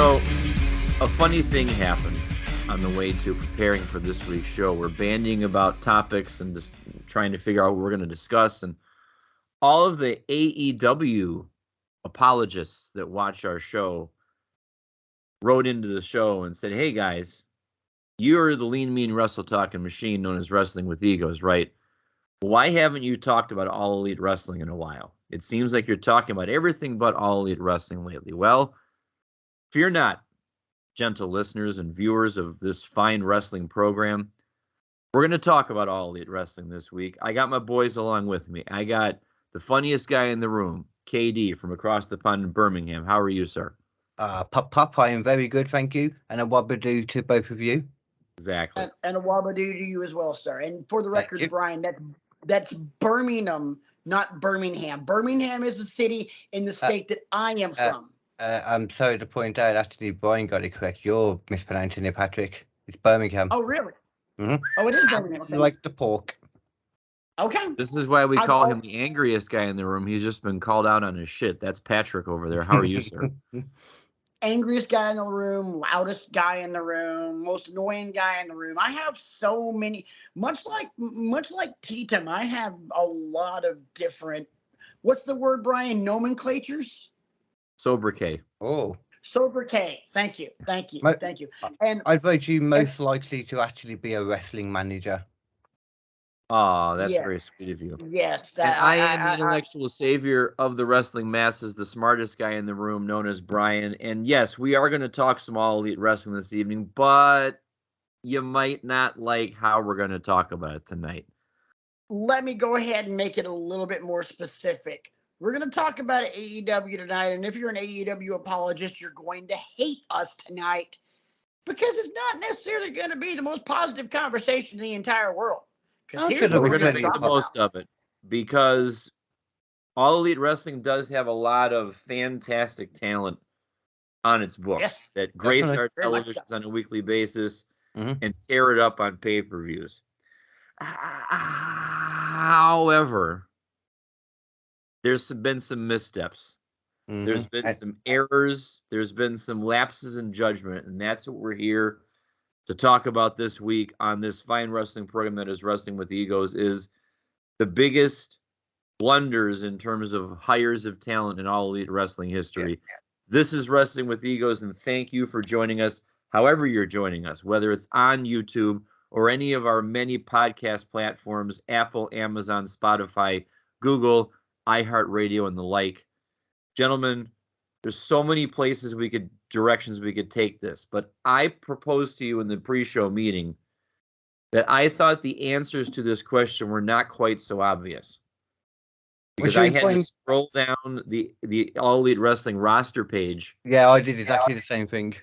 So, a funny thing happened on the way to preparing for this week's show. We're bandying about topics and just trying to figure out what we're going to discuss. And all of the AEW apologists that watch our show wrote into the show and said, "Hey, guys, you're the lean, mean, wrestle talking machine known as Wrestling with Egos, right? Why haven't you talked about All Elite Wrestling in a while? It seems like you're talking about everything but All Elite Wrestling lately." Well, fear not, gentle listeners and viewers of this fine wrestling program. We're going to talk about All Elite Wrestling this week. I got my boys along with me. I got the funniest guy in the room, KD from across the pond in Birmingham. How are you, sir? Pop, I am very good, thank you. And a wabadoo to both of you. Exactly. And a wabadoo to you as well, sir. And for the record, Brian, that's Birmingham, not Birmingham. Birmingham is the city in the state that I am from. I'm sorry to point out, actually, Brian got it correct. You're mispronouncing it, Patrick. It's Birmingham. Oh, really? Mm-hmm. Oh, it is Birmingham. Okay. Like the pork. Okay. This is why we call him the angriest guy in the room. He's just been called out on his shit. That's Patrick over there. How are you, sir? Angriest guy in the room, loudest guy in the room, most annoying guy in the room. I have so many, much like Tatum, I have a lot of different, what's the word, Brian? Nomenclatures? Sobriquet. Oh. Sobriquet. Thank you. And I'd vote you most likely to actually be a wrestling manager. Oh, that's very sweet of you. Yes. I am the intellectual savior of the wrestling masses, the smartest guy in the room, known as Brian. And yes, we are going to talk some All Elite Wrestling this evening, but you might not like how we're going to talk about it tonight. Let me go ahead and make it a little bit more specific. We're going to talk about AEW tonight, and if you're an AEW apologist, you're going to hate us tonight because it's not necessarily going to be the most positive conversation in the entire world. We're going to make the most of it because All Elite Wrestling does have a lot of fantastic talent on its books that grace our televisions on a weekly basis and tear it up on pay-per-views. However, there's been some missteps. There's been some errors. There's been some lapses in judgment, and that's what we're here to talk about this week on this fine wrestling program that is Wrestling with Egos, is the biggest blunders in terms of hires of talent in All Elite Wrestling history. This is Wrestling with Egos, and thank you for joining us, however you're joining us, whether it's on YouTube or any of our many podcast platforms, Apple, Amazon, Spotify, Google, iHeartRadio, and the like. Gentlemen, there's so many directions we could take this, but I proposed to you in the pre-show meeting that I thought the answers to this question were not quite so obvious. Because I had to scroll down the All Elite Wrestling roster page. Yeah, I did exactly the same thing.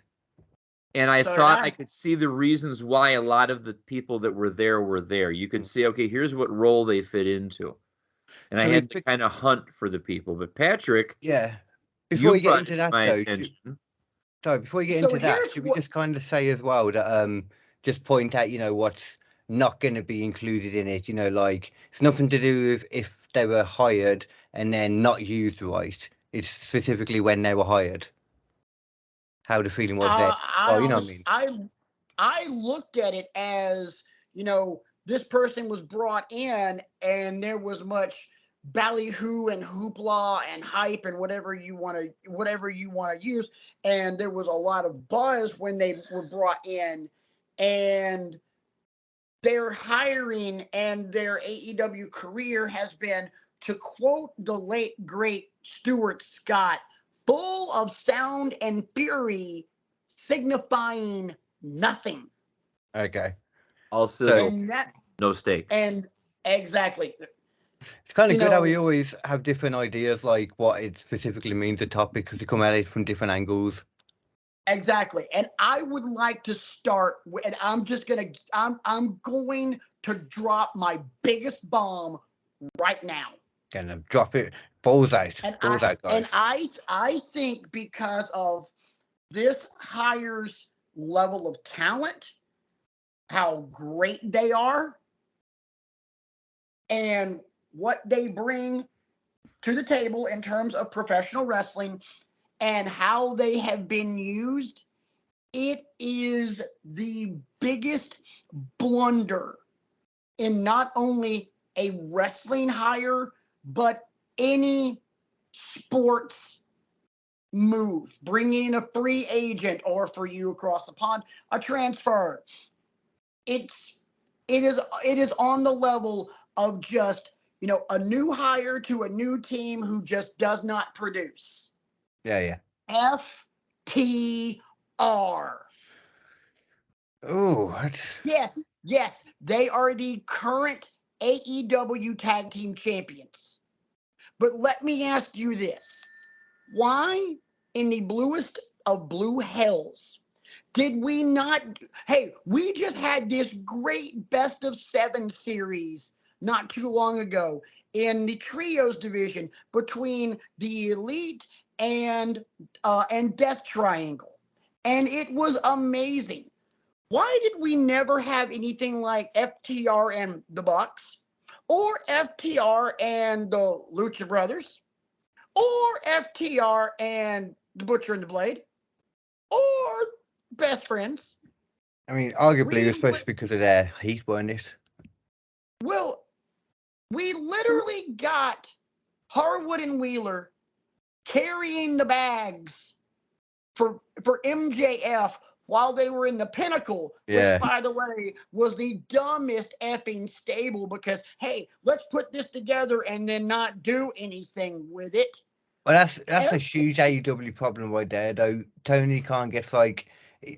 And I thought I could see the reasons why a lot of the people that were there. You could see, okay, here's what role they fit into. And I had to kind of hunt for the people. But Patrick, before we get into that, should we just kind of say as well that just point out, what's not going to be included in it? Like it's nothing to do with if they were hired and then not used right. It's specifically when they were hired. How the feeling was there. Well, you know what I mean. I looked at it as, this person was brought in and there was much ballyhoo and hoopla and hype and whatever you want to use, and there was a lot of buzz when they were brought in, and their hiring and their AEW career has been, to quote the late great Stuart Scott, full of sound and fury, signifying nothing. Okay. Also, no stakes. And exactly. It's kind of good how we always have different ideas, like what it specifically means, the topic, because they come at it from different angles. Exactly. And I would like to start with, and I'm going to drop my biggest bomb right now. Gonna drop it. Balls out. Balls out, guys. And I think because of this hire's level of talent, how great they are, and what they bring to the table in terms of professional wrestling, and how they have been used, it is the biggest blunder in not only a wrestling hire, but any sports move. Bringing in a free agent, or for you across the pond, a transfer. It's it is on the level of just, a new hire to a new team who just does not produce. Yeah. FTR. Oh, what? Yes, they are the current AEW Tag Team Champions. But let me ask you this. Why, in the bluest of blue hells, did we not? Hey, we just had this great best of 7 series not too long ago in the trios division between the Elite and Death Triangle, and it was amazing. Why did we never have anything like FTR and the Bucks, or FTR and the Lucha Brothers, or FTR and the Butcher and the Blade, or Best Friends? I mean, arguably, We especially because of their heat, weren't it? well, we literally got Harwood and Wheeler carrying the bags for MJF while they were in the Pinnacle, which, Yeah. by the way, was the dumbest effing stable, because, hey, let's put this together and then not do anything with it. Well, that's a huge AEW problem right there, though. Tony Khan gets like,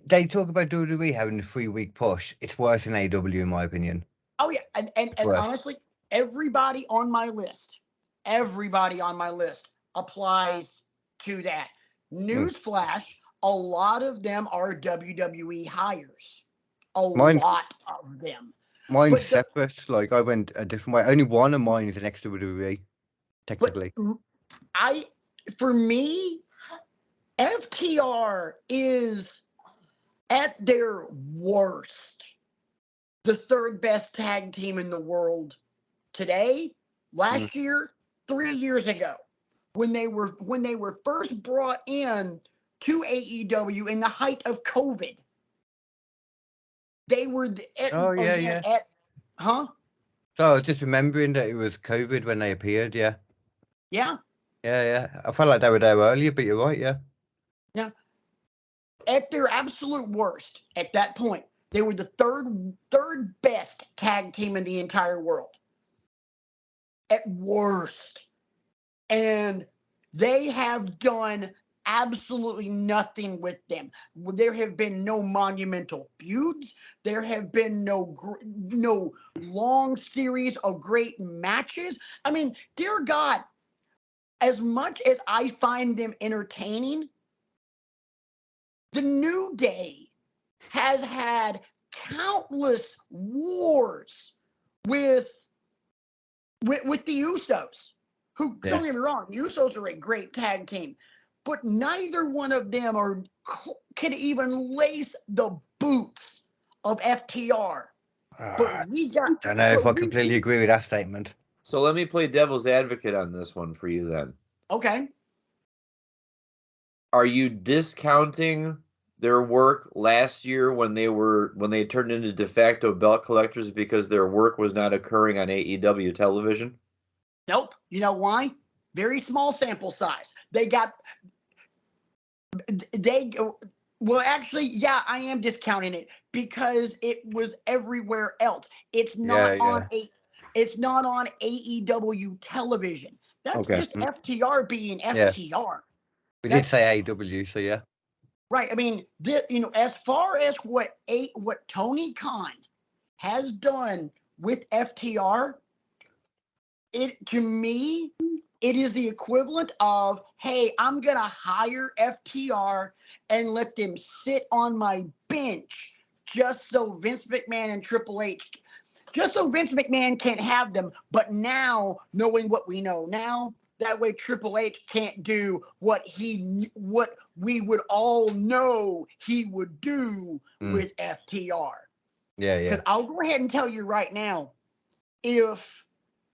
they talk about WWE having a 3-week push. It's worse than AEW, in my opinion. Oh yeah, and honestly, everybody on my list, applies to that. Newsflash: a lot of them are WWE hires. A Mine, lot of them. mine's But separate. Like, I went a different way. Only one of mine is an extra WWE, but technically. I, for me, FTR is at their worst the third best tag team in the world today, last year, 3 years ago, when they were first brought in to AEW in the height of COVID. They were Oh, yeah. huh? So I was just remembering that it was COVID when they appeared, yeah. Yeah. Yeah. I felt like they were there earlier, but you're right, yeah. Yeah. At their absolute worst, at that point, they were the third best tag team in the entire world. At worst. And they have done absolutely nothing with them. There have been no monumental feuds. There have been no long series of great matches. I mean, dear God, as much as I find them entertaining, the New Day has had countless wars with with the Usos, who, don't get me wrong, the Usos are a great tag team, but neither one of them can even lace the boots of FTR. But we got, I don't know if but I we, completely agree with that statement. So let me play devil's advocate on this one for you then. okay. Are you discounting their work last year when they turned into de facto belt collectors because their work was not occurring on AEW television? Nope. You know why? Very small sample size. They well, actually, yeah, I am discounting it because it was everywhere else. It's not Yeah. on AEW television. That's Okay. just FTR being Yeah. FTR. We did That's say AEW, so yeah. right. I mean, as far as what Tony Khan has done with FTR, to me, it is the equivalent of, hey, I'm gonna hire FTR and let them sit on my bench just so Vince McMahon and Triple H, just so Vince McMahon can't have them. But now, knowing what we know now, that way Triple H can't do what we would all know he would do with FTR. Yeah. Because I'll go ahead and tell you right now, if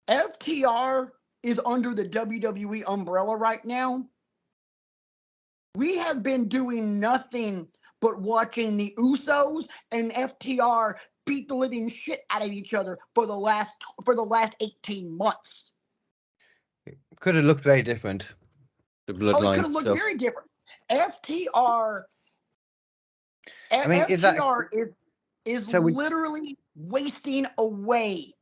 FTR is under the WWE umbrella right now, We have been doing nothing but watching the Usos and FTR beat the living shit out of each other for the last 18 months. Could have looked very different. The It bloodline could have looked stuff. very different. FTR I mean, FTR is so literally wasting away.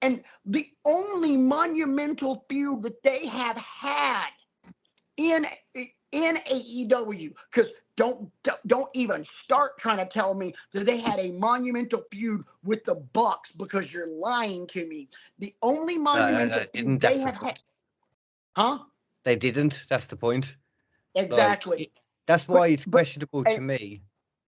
And the only monumental feud that they have had in AEW, because don't even start trying to tell me that they had a monumental feud with the Bucks, because you're lying to me. The only monumental feud they have had, huh? They didn't. That's the point. Exactly. That's why it's questionable to me.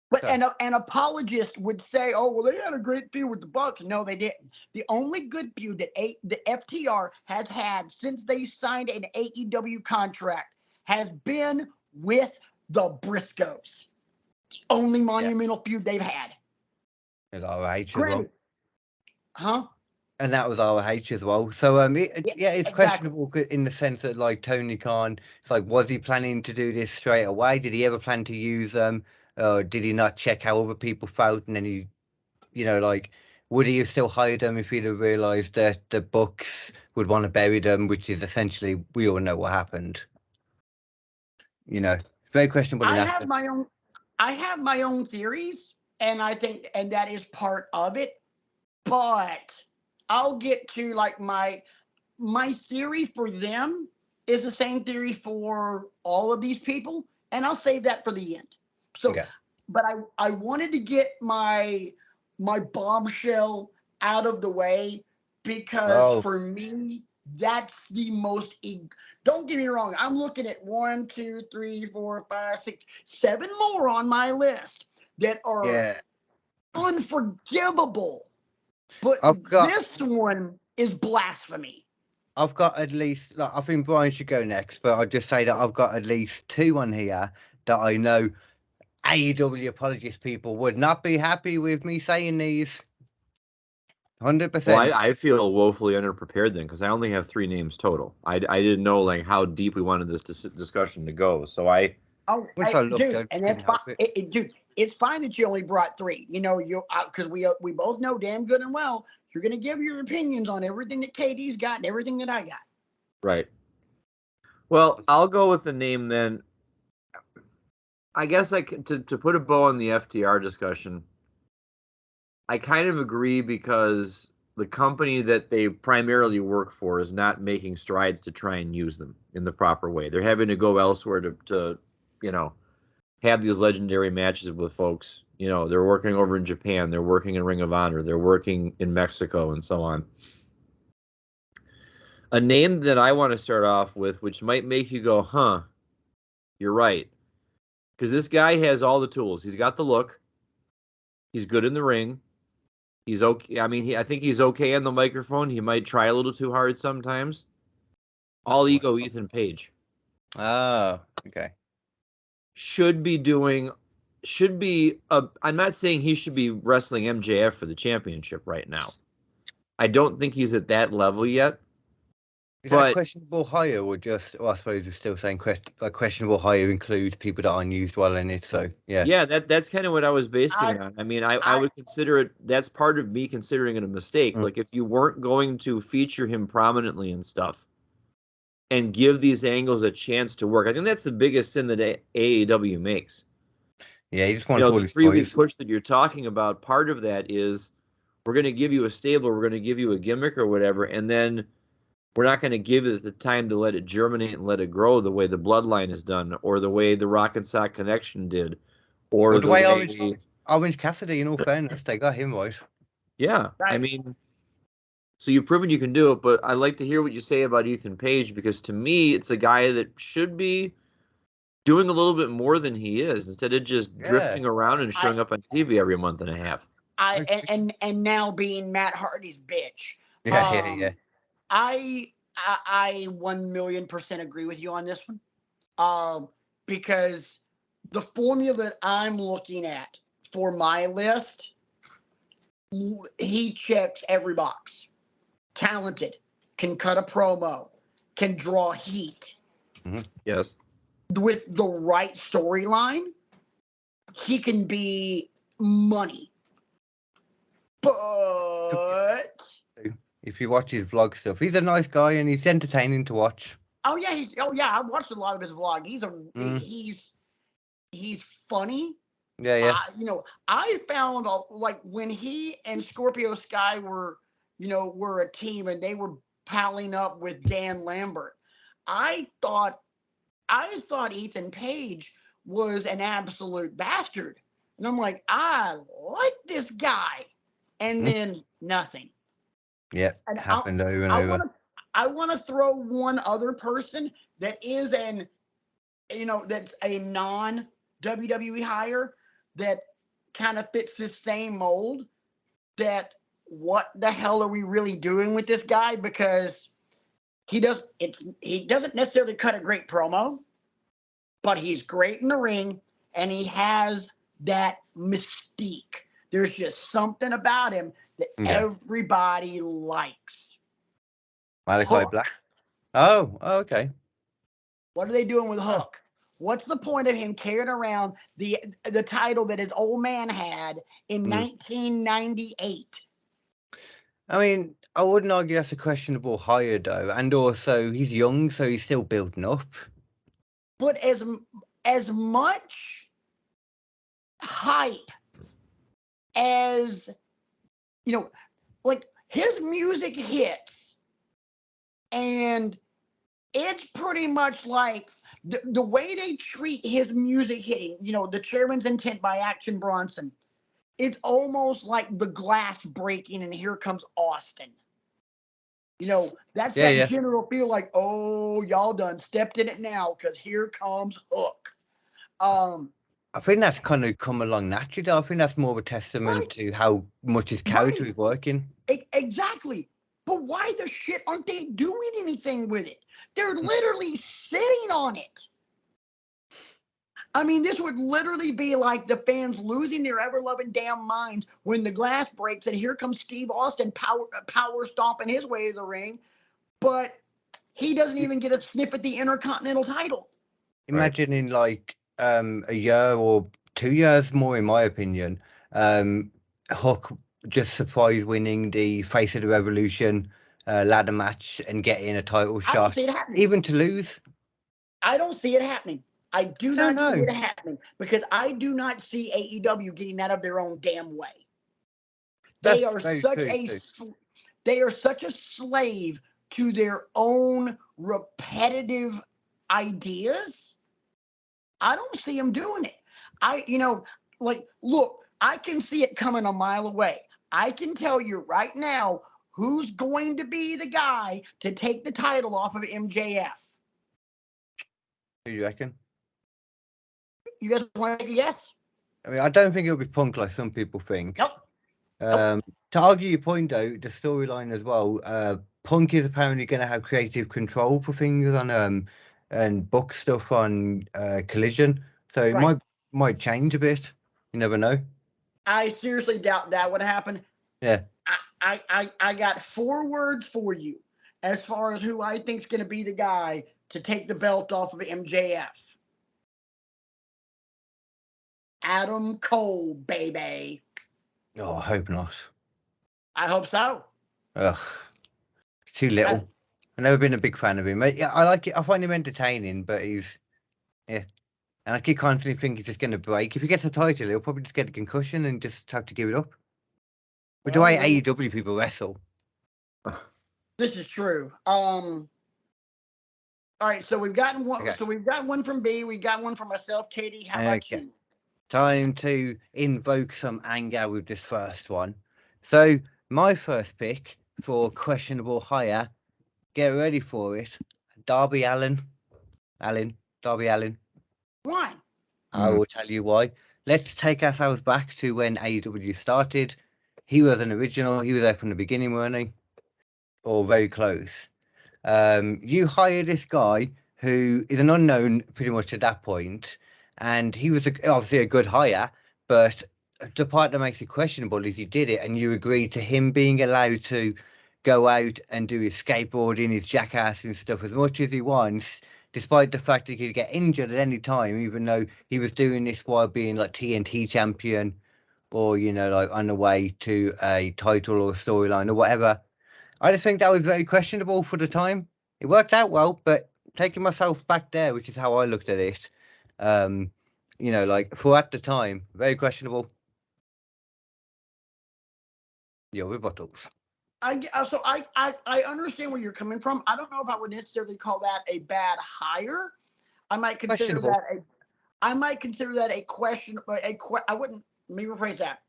But an apologist would say, "Oh, well, they had a great feud with the Bucks." No, they didn't. The only good feud that the FTR has had since they signed an AEW contract has been with the Briscoes. Only monumental feud they've had. It's ROH as well. Huh? And that was ROH as well. So it's exactly. questionable in the sense that like Tony Khan, it's like, was he planning to do this straight away? Did he ever plan to use them? Did he not check how other people felt? And then he, like, would he have still hired them if he'd have realised that the Bucks would want to bury them, which is essentially, we all know what happened. Very questionable. I have my own theories, and I think, and that is part of it. But I'll get to like my theory for them is the same theory for all of these people, and I'll save that for the end. So, okay. But I wanted to get my bombshell out of the way, because for me, that's the most. Don't get me wrong. I'm looking at 1, 2, 3, 4, 5, 6, 7 more on my list that are unforgivable. But this one is blasphemy. I've got at least, like, I think Brian should go next, but I'll just say that I've got at least 2 on here that I know AEW apologist people would not be happy with me saying these. 100%. Well, I feel woefully underprepared then, because I only have 3 names total. I didn't know like how deep we wanted this discussion to go. So dude, and that's fine. Dude, it's fine that you only brought 3. Because we both know damn good and well you're going to give your opinions on everything that KD's got and everything that I got. Right. Well, I'll go with the name then. I guess to put a bow on the FTR discussion, I kind of agree, because the company that they primarily work for is not making strides to try and use them in the proper way. They're having to go elsewhere to have these legendary matches with folks. They're working over in Japan, they're working in Ring of Honor, they're working in Mexico, and so on. A name that I want to start off with, which might make you go, huh, you're right. Because this guy has all the tools. He's got the look. He's good in the ring. He's okay. I mean, I think he's okay on the microphone. He might try a little too hard sometimes. All ego Ethan Page. Oh, okay. I'm not saying he should be wrestling MJF for the championship right now. I don't think he's at that level yet. Is that questionable hire, or just? Well, I suppose we're still saying questionable hire includes people that aren't used well in it. So yeah. Yeah, that's kind of what I was basing it on. I mean, I would consider it. That's part of me considering it a mistake. Like, if you weren't going to feature him prominently and stuff, and give these angles a chance to work, I think that's the biggest sin that AEW makes. Yeah, he just wants all the his 3-week push that you're talking about. Part of that is we're going to give you a stable, we're going to give you a gimmick or whatever, and then we're not going to give it the time to let it germinate and let it grow the way the Bloodline has done, or the way the Rock and Sock Connection did, or the way Orange Cassidy. In all fairness, they got him right. Yeah, right. I mean, so you've proven you can do it. But I like to hear what you say about Ethan Page, because to me, it's a guy that should be doing a little bit more than he is, instead of just drifting around and showing up on TV every month and a half. And now being Matt Hardy's bitch. Yeah. I 1,000,000% agree with you on this one. Because the formula that I'm looking at for my list, he checks every box. Talented, can cut a promo, can draw heat. Mm-hmm. Yes. with the right storyline, he can be money. But if you watch his vlog stuff, he's a nice guy and he's entertaining to watch. Oh yeah, I've watched a lot of his vlog. He's funny. Yeah. I found like when he and Scorpio Sky were a team and they were palling up with Dan Lambert. I thought Ethan Page was an absolute bastard, and I'm like, I like this guy, and then nothing. Yeah, and happened over and over. I want to throw one other person that is that's a non WWE hire that kind of fits this same mold. That what the hell are we really doing with this guy? Because he doesn't necessarily cut a great promo, but he's great in the ring and he has that mystique. There's just something about him that everybody likes. Malachi Black. Oh, okay. What are they doing with Hook? What's the point of him carrying around the title that his old man had in 1998? I mean, I wouldn't argue that's a questionable hire, though, and also he's young, so he's still building up. But as much hype as like his music hits, and it's pretty much like the way they treat his music hitting, the Chairman's Intent by Action Bronson, it's almost like the glass breaking and here comes Austin. That's that general feel like, oh, y'all done stepped in it now because here comes Hook. I think that's kind of come along naturally, though. I think that's more of a testament to how much his character is working. Exactly. But why the shit aren't they doing anything with it? They're literally sitting on it. I mean, this would literally be like the fans losing their ever-loving damn minds when the glass breaks and here comes Steve Austin power stomping his way to the ring, but he doesn't even get a sniff at the Intercontinental title. Imagine in like a year or 2 years more, in my opinion, Hook just surprise winning the Face of the Revolution ladder match and getting a title shot. I don't see it happening. Even to lose. I don't see it happening. I do not see it happening because I do not see AEW getting out of their own damn way. They are such a slave to their own repetitive ideas. I don't see them doing it. Look, I can see it coming a mile away. I can tell you right now who's going to be the guy to take the title off of MJF. Who do you reckon? You guys want to take a guess? I mean, I don't think it'll be Punk like some people think. Nope. To argue your point, though, the storyline as well, Punk is apparently going to have creative control for things on and book stuff on Collision, so it might change a bit. You never know. I seriously doubt that would happen. Yeah. I got 4 words for you as far as who I think is going to be the guy to take the belt off of MJF. Adam Cole, baby. Oh, I hope not. I hope so. Ugh. Too little. I've never been a big fan of him. Yeah, I like it. I find him entertaining, but he's and I keep constantly thinking he's just going to break. If he gets a title, he'll probably just get a concussion and just have to give it up. But the way AEW people wrestle. This is true. All right, so we've gotten one. Okay. So we've got one from B. We got one from myself, Katie. How about you? Time to invoke some anger with this first one. So my first pick for questionable hire, get ready for it, Darby Allin. Darby Allin. Why? I will tell you why. Let's take ourselves back to when AEW started. He was an original. He was there from the beginning, weren't he? Or very close. You hire this guy who is an unknown pretty much at that point, and he was obviously a good hire, but the part that makes it questionable is you did it and you agreed to him being allowed to go out and do his skateboarding, his jackassing stuff as much as he wants, despite the fact that he could get injured at any time, even though he was doing this while being like TNT champion or, like on the way to a title or storyline or whatever. I just think that was very questionable for the time. It worked out well, but taking myself back there, which is how I looked at it, for at the time, very questionable. Your rebuttals. I understand where you're coming from. I don't know if I would necessarily call that a bad hire. I might consider that a question. I wouldn't. Let me rephrase that.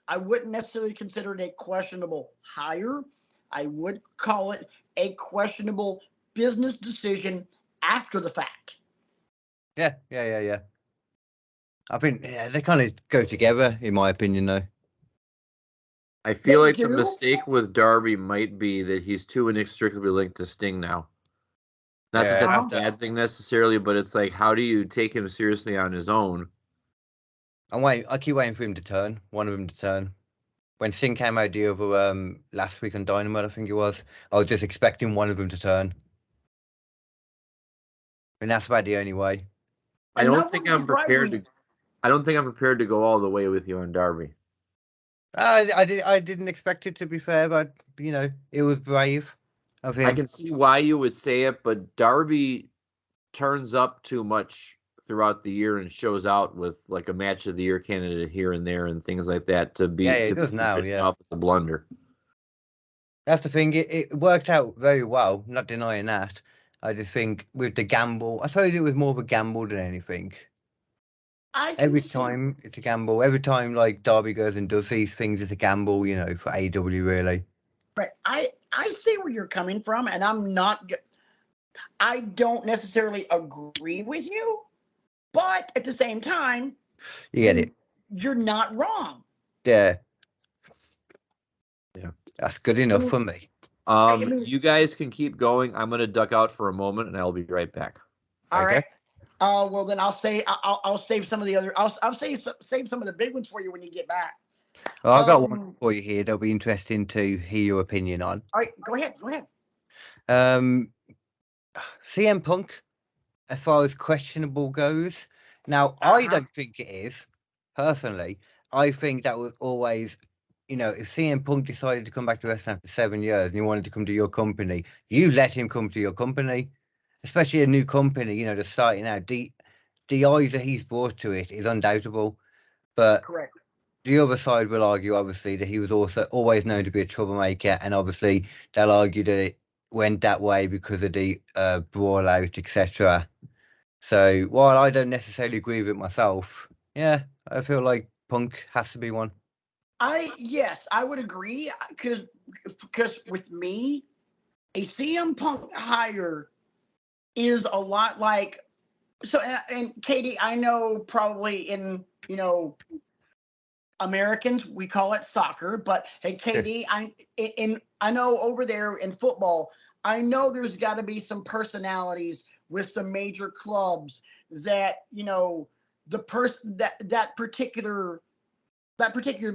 I wouldn't necessarily consider it a questionable hire. I would call it a questionable business decision after the fact. Yeah. I think they kind of go together, in my opinion, though. I feel like the mistake with Darby might be that he's too inextricably linked to Sting now. Not that that's a bad thing necessarily, but it's like, how do you take him seriously on his own? I keep waiting for him to turn. One of them to turn. When Sting came out the other last week on Dynamite, I think it was, I was just expecting one of them to turn. And that's about the only way. I don't think I'm prepared to go all the way with you on Darby. I didn't expect it, to be fair, but it was brave of him. I can see why you would say it, but Darby turns up too much throughout the year and shows out with like a match of the year candidate here and there and things like that to be it does now, off with a blunder. That's the thing. It worked out very well. Not denying that. I just think with the gamble, I suppose it was more of a gamble than anything. Every time it's a gamble. Every time like Darby goes and does these things, it's a gamble. For AEW really. Right. I see where you're coming from, and I don't necessarily agree with you, but at the same time, you get it. You're not wrong. Yeah. That's good enough for me. You guys can keep going. I'm going to duck out for a moment, and I'll be right back. All right. Well, then I'll save some of the other. I'll save some of the big ones for you when you get back. Well, I've got one for you here. That'll be interesting to hear your opinion on. All right, go ahead. CM Punk, as far as questionable goes. Now, I don't think it is. Personally, I think that was always, if CM Punk decided to come back to wrestling after 7 years and he wanted to come to your company, you let him come to your company, especially a new company, that's starting out. The eyes that he's brought to it is undoubtable. But correct. The other side will argue, obviously, that he was also always known to be a troublemaker, and obviously they'll argue that it went that way because of the brawl out, etc. So while I don't necessarily agree with it myself, I feel like Punk has to be one. Yes, I would agree because with me, a CM Punk hire is a lot like and Katie, I know probably in Americans we call it soccer, but hey Katie, I know over there in football, I know there's got to be some personalities with some major clubs that the person that particular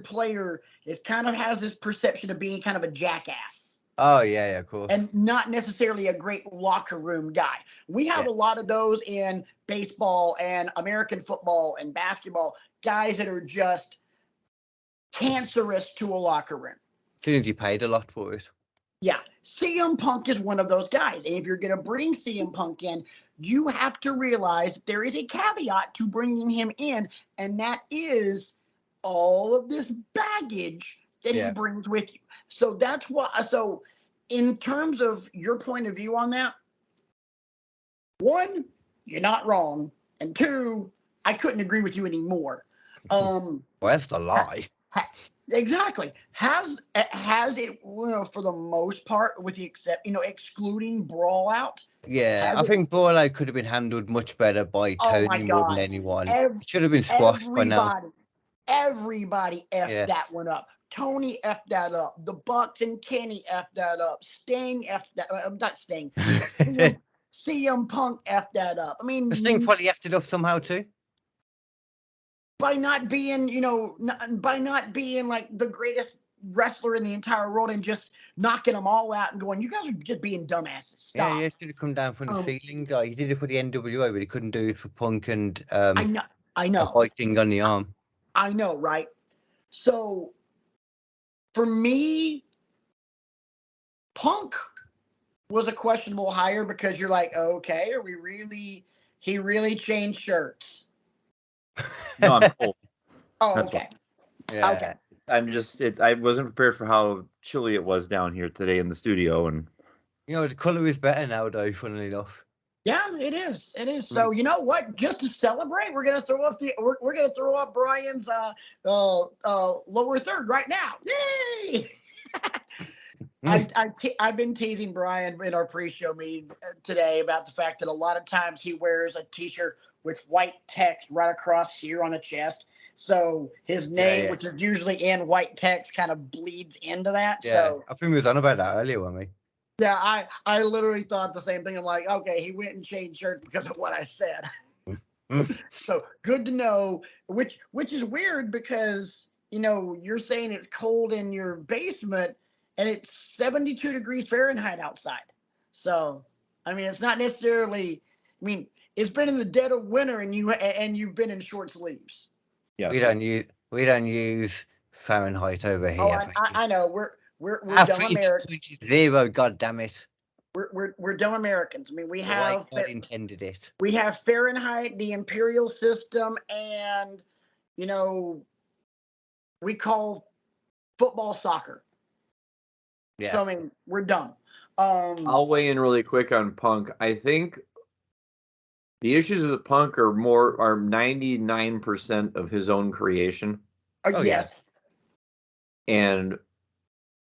player is kind of has this perception of being kind of a jackass. Oh yeah, of course. And not necessarily a great locker room guy. We have a lot of those in baseball and American football and basketball, guys that are just cancerous to a locker room. As soon as you paid a lot for it. Yeah. CM Punk is one of those guys. And if you're going to bring CM Punk in, you have to realize there is a caveat to bringing him in, and that is all of this baggage that he brings with you. So that's why. So in terms of your point of view on that, one, you're not wrong, and two, I couldn't agree with you anymore. Well, that's the lie. Exactly. Has it, for the most part, with the excluding Brawl Out? Yeah, I think Brawl Out could have been handled much better by Tony more than anyone. It should have been squashed by now. Everybody effed that one up. Tony effed that up. The Bucks and Kenny effed that up. Sting effed that up. Not Sting. CM Punk effed that up. I mean, Sting probably effed it up somehow too. By not being, by not being like the greatest wrestler in the entire world and just knocking them all out and going, "You guys are just being dumbasses. Stop." Yeah, should have come down from the ceiling. Like he did it for the NWA, but he couldn't do it for Punk and I know. A biting on the arm. I know, right? So for me, Punk was a questionable hire because you're like, okay, are we really? He really changed shirts. No, I'm cold. Oh, that's okay. Yeah. Okay. I wasn't prepared for how chilly it was down here today in the studio, and the color is better now, though. Funnily enough. Yeah, it is. It is. So you know what? Just to celebrate, we're gonna throw up Brian's lower third right now. Yay! I've been teasing Brian in our pre-show meeting today about the fact that a lot of times he wears a T-shirt with white text right across here on the chest. So his name, which is usually in white text, kind of bleeds into that. Yeah, So I think we was on about that earlier, weren't we? Yeah, I literally thought the same thing. I'm like, okay, he went and changed shirts because of what I said. So good to know. Which is weird because you're saying it's cold in your basement and it's 72 degrees Fahrenheit outside. So I mean, it's not necessarily. I mean, it's been in the dead of winter and you've been in short sleeves. yeah, we don't use Fahrenheit over here. Oh, I know. We're dumb Americans. 0, God damn it. We're dumb Americans. I mean, we have God intended it. We have Fahrenheit, the imperial system, and we call football soccer. Yeah. So I mean, we're dumb. I'll weigh in really quick on Punk. I think the issues with Punk are 99% of his own creation. Yes. And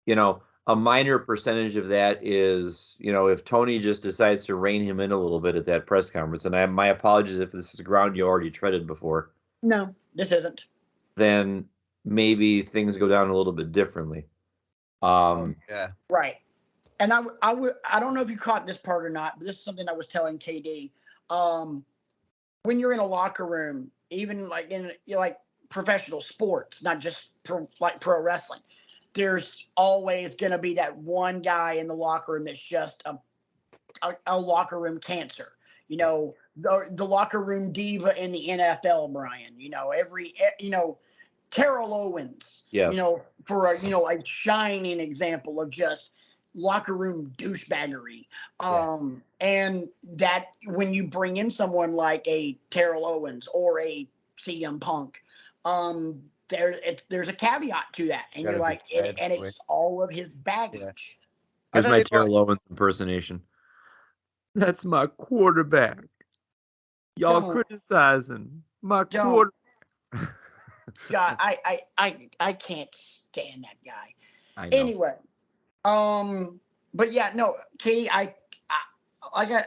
a minor percentage of that is, if Tony just decides to rein him in a little bit at that press conference, and my apologies if this is ground you already treaded before. No, this isn't. Then maybe things go down a little bit differently. Yeah. Right. And I don't know if you caught this part or not, but this is something I was telling KD. When you're in a locker room, even like in professional sports, not just like pro wrestling, there's always going to be that one guy in the locker room that's just a locker room cancer. The locker room diva in the NFL, Brian. Terrell Owens. Yes. For a shining example of just locker room douchebaggery. And that when you bring in someone like a Terrell Owens or a CM Punk, there's a caveat to that, and you're like, and it's all of his baggage. Here's my Terrell Owens impersonation. That's my quarterback. Y'all criticizing my quarterback. God, I can't stand that guy. I know. Anyway, but yeah, no, Katie, I got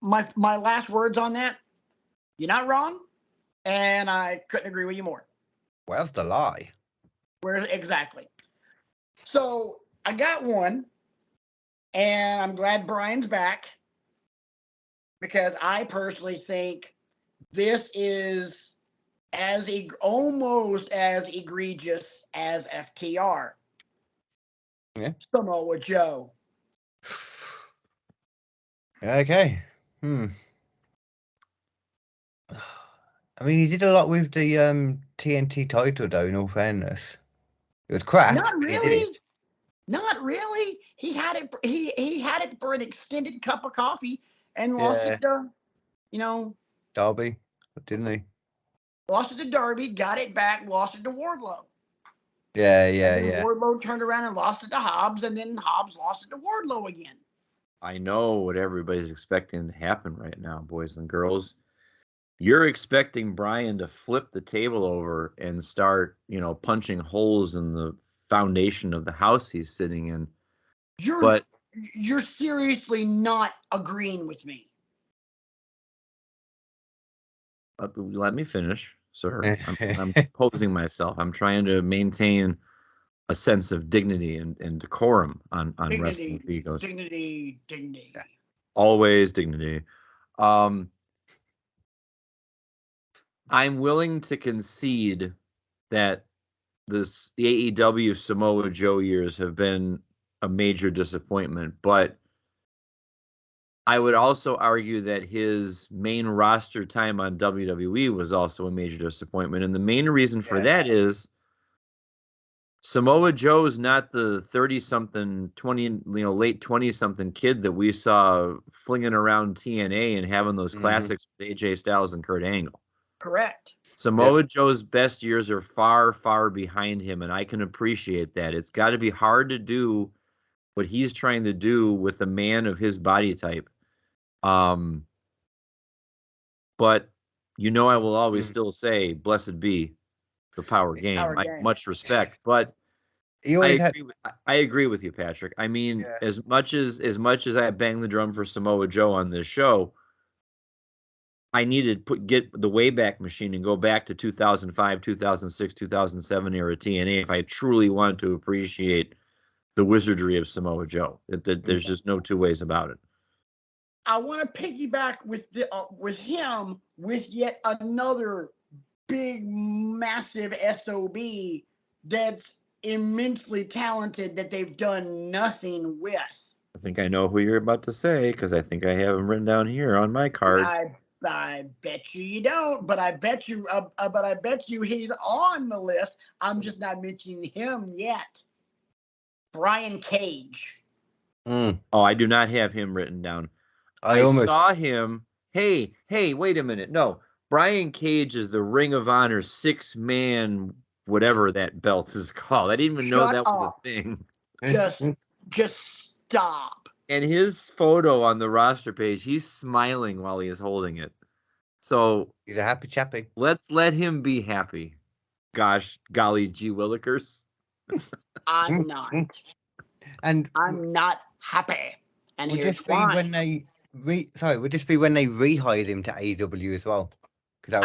my last words on that. You're not wrong, and I couldn't agree with you more. Where's the lie? Where exactly? So I got one, and I'm glad Brian's back because I personally think this is almost as egregious as FTR. Yeah. Samoa Joe. Okay. I mean, he did a lot with the TNT title, though. In all fairness, it was crap. Not really. Not really. He had it. He had it for an extended cup of coffee and lost it to, Darby, didn't he? Lost it to Darby, got it back, lost it to Wardlow. Yeah. Wardlow turned around and lost it to Hobbs, and then Hobbs lost it to Wardlow again. I know what everybody's expecting to happen right now, boys and girls. You're expecting Brian to flip the table over and start, punching holes in the foundation of the house he's sitting in. You're seriously not agreeing with me. Let me finish, sir. I'm posing myself. I'm trying to maintain a sense of dignity and decorum on wrestling egos. Dignity. Always dignity. I'm willing to concede that the AEW Samoa Joe years have been a major disappointment. But I would also argue that his main roster time on WWE was also a major disappointment. And the main reason for that is Samoa Joe is not the 30-something, 20, late 20-something kid that we saw flinging around TNA and having those classics with AJ Styles and Kurt Angle. Correct. Samoa Joe's best years are far, far behind him, and I can appreciate that. It's got to be hard to do what he's trying to do with a man of his body type. But I will always still say, blessed be the power game. Much respect, but I agree with you, Patrick. I mean, as much as I bang the drum for Samoa Joe on this show, I needed to get the Wayback Machine and go back to 2005, 2006, 2007 era TNA if I truly wanted to appreciate the wizardry of Samoa Joe. There's just no two ways about it. I want to piggyback with him with yet another big, massive SOB that's immensely talented that they've done nothing with. I think I know who you're about to say because I think I have him written down here on my card. I bet you don't, but I bet you he's on the list. I'm just not mentioning him yet. Brian Cage. Oh, I do not have him written down. I saw him. Hey, wait a minute. No, Brian Cage is the Ring of Honor 6-man, whatever that belt is called. I didn't even know that was a thing. Just stop. And his photo on the roster page, he's smiling while he is holding it. So he's a happy chappy. Let's let him be happy. Gosh, golly gee willikers. I'm not. And I'm not happy. And would here's this be when they would this be when they rehired him to AEW as well? Because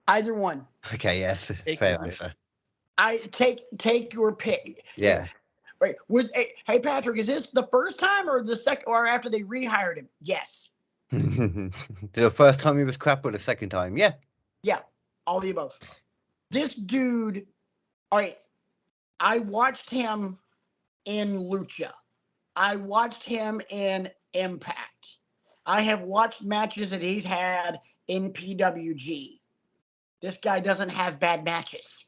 Either one. Okay, yes, fair enough. I take your pick. Yeah. Right. Hey Patrick, is this the first time or the second or after they rehired him? Yes. The first time he was crap or the second time? Yeah. Yeah. All the above. This dude, all right. I watched him in Lucha. I watched him in Impact. I have watched matches that he's had in PWG. This guy doesn't have bad matches.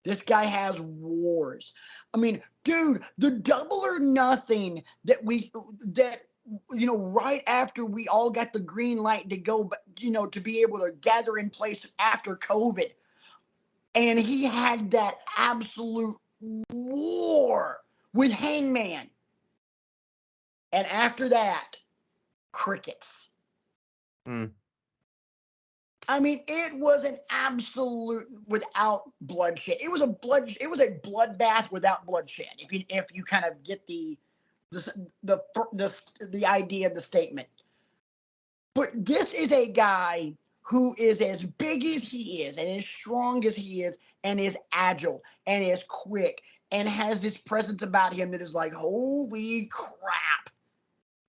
This guy has wars. I mean, dude, the Double or Nothing that right after we all got the green light to go, to be able to gather in place after COVID. And he had that absolute war with Hangman. And after that, crickets. I mean, it was an absolute without bloodshed. It was a bloodbath without bloodshed. If you kind of get the idea of the statement. But this is a guy who is as big as he is and as strong as he is and is agile and is quick and has this presence about him that is like, holy crap.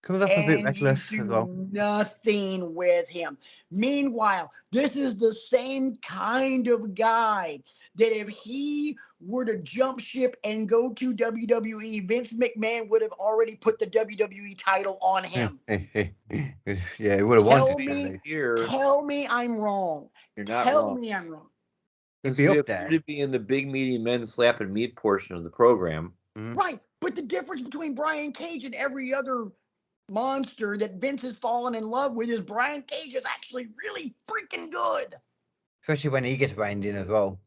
Comes off a bit reckless as well. Nothing with him. Meanwhile, this is the same kind of guy that if he were to jump ship and go to WWE, Vince McMahon would have already put the WWE title on him. Yeah, he would have wanted to. Tell me I'm wrong. You're not Tell wrong. me I'm wrong. He'd be up there. To be in the big meaty men slapping meat portion of the program. Right, but the difference between Brian Cage and every other monster that Vince has fallen in love with is Brian Cage is actually really freaking good. Especially when he gets reined in as well.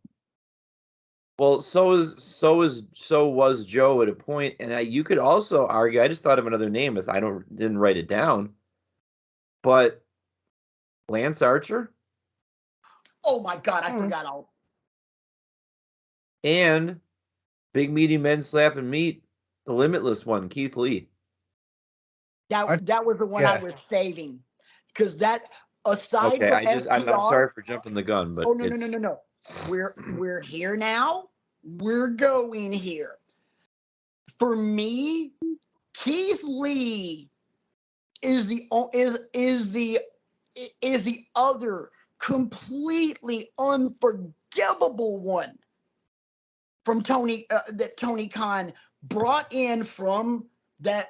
Well, so was Joe at a point, and you could also argue. I just thought of another name as I didn't write it down, but Lance Archer. Oh my God, I forgot all. And big meaty men slapping meat, the Limitless one, Keith Lee. That was the one I was saving, because that aside from FTR, I'm sorry for jumping the gun, but no. We're here now. We're going here. For me, Keith Lee is the other completely unforgivable one from Tony that Tony Khan brought in from that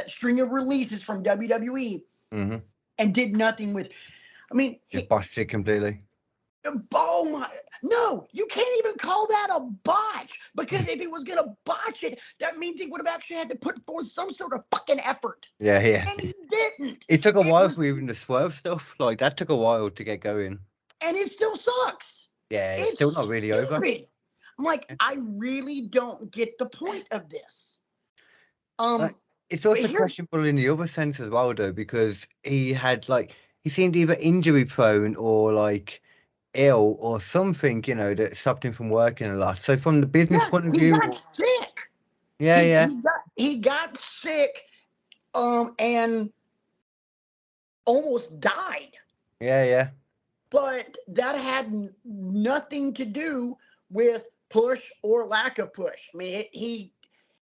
string of releases from WWE and did nothing with. I mean, just botched it completely. Oh my! No, you can't even call that a botch, because if he was gonna botch it, that means he would have actually had to put forth some sort of fucking effort. Yeah. And he didn't. It took a while for even the swerve stuff. Like that took a while to get going. And it still sucks. Yeah, it's still not really stupid. over. I'm like, I really don't get the point of this. It's also questionable in the other sense as well, though, because he seemed either injury prone or like ill or something, that stopped him from working a lot. So from the business point of view, he got sick. Yeah, he got sick, and almost died. Yeah. But that had nothing to do with push or lack of push. I mean,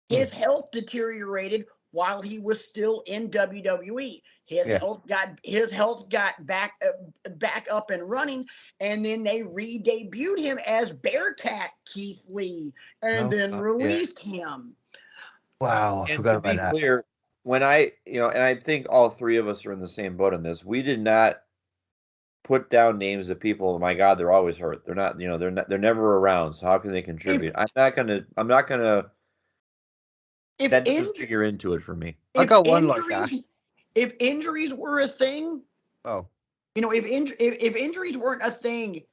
his health deteriorated while he was still in WWE. His health got back up and running, and then they re-debuted him as Bearcat Keith Lee, and then released him. Wow, I forgot about that. To be clear, when and I think all three of us are in the same boat on this. We did not put down names of people. Oh my God, they're always hurt. They're not. They're never around. So how can they contribute? I'm not gonna. That doesn't figure into it for me. I got one like that. If injuries were a thing, if injuries weren't a thing,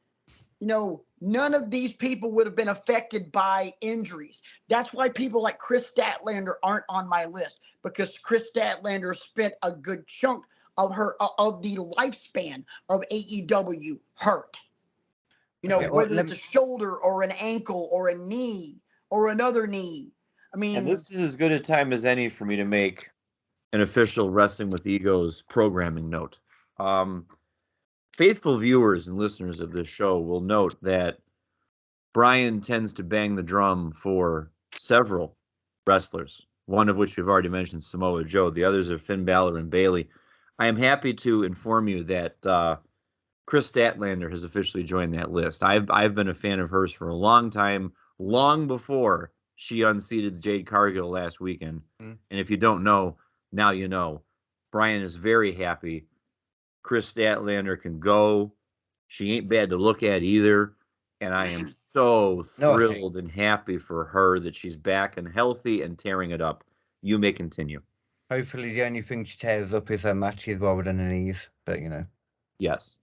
none of these people would have been affected by injuries. That's why people like Chris Statlander aren't on my list, because Chris Statlander spent a good chunk of the lifespan of AEW hurt. Whether it's a shoulder or an ankle or a knee or another knee. I mean, and this is as good a time as any for me to make an official Wrestling with Egos programming note. Faithful viewers and listeners of this show will note that Brian tends to bang the drum for several wrestlers, one of which we've already mentioned, Samoa Joe. The others are Finn Balor and Bayley. I am happy to inform you that Chris Statlander has officially joined that list. I've been a fan of hers for a long time, long before she unseated Jade Cargill last weekend. And if you don't know, now you know. Brian is very happy. Chris Statlander can go. She ain't bad to look at either. And I am so thrilled and happy for her that she's back and healthy and tearing it up. You may continue. Hopefully the only thing she tears up is her matches rather than her knees. But Yes.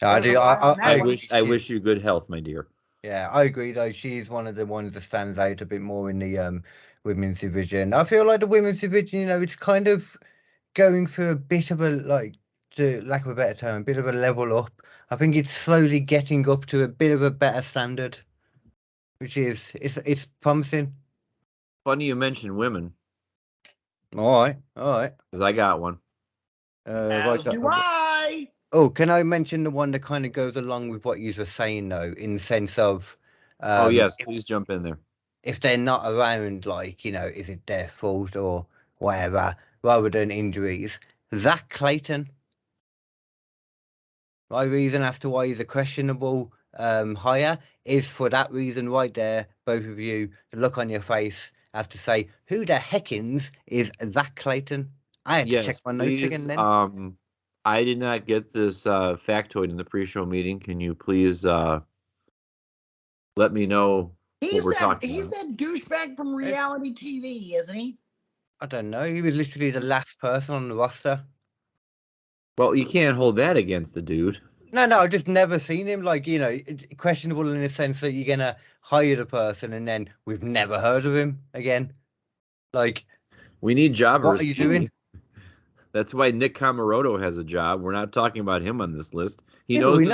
I do. I wish you good health, my dear. Yeah, I agree though. She's one of the ones that stands out a bit more in the women's division. I feel like the women's division, it's kind of going through a bit of a, to lack of a better term, a bit of a level up. I think it's slowly getting up to a bit of a better standard, which is it's promising. Funny you mention women. All right. Because I got one. As do I. Oh, can I mention the one that kind of goes along with what you were saying though, in the sense of? Yes, please jump in there. If they're not around, is it their fault or whatever, rather than injuries? Zach Clayton. My reason as to why he's a questionable hire is for that reason right there, both of you, the look on your face as to say, who the heckins is Zach Clayton? I had to check my notes again then. I did not get this factoid in the pre-show meeting. Can you please let me know what we're talking about? He's that douchebag from reality TV, isn't he? I don't know. He was literally the last person on the roster. Well, you can't hold that against the dude. No, I've just never seen him. It's questionable in the sense that you're gonna hire the person and then we've never heard of him again. We need jobbers. What are you doing? That's why Nick Camaroto has a job. We're not talking about him on this list. He knows.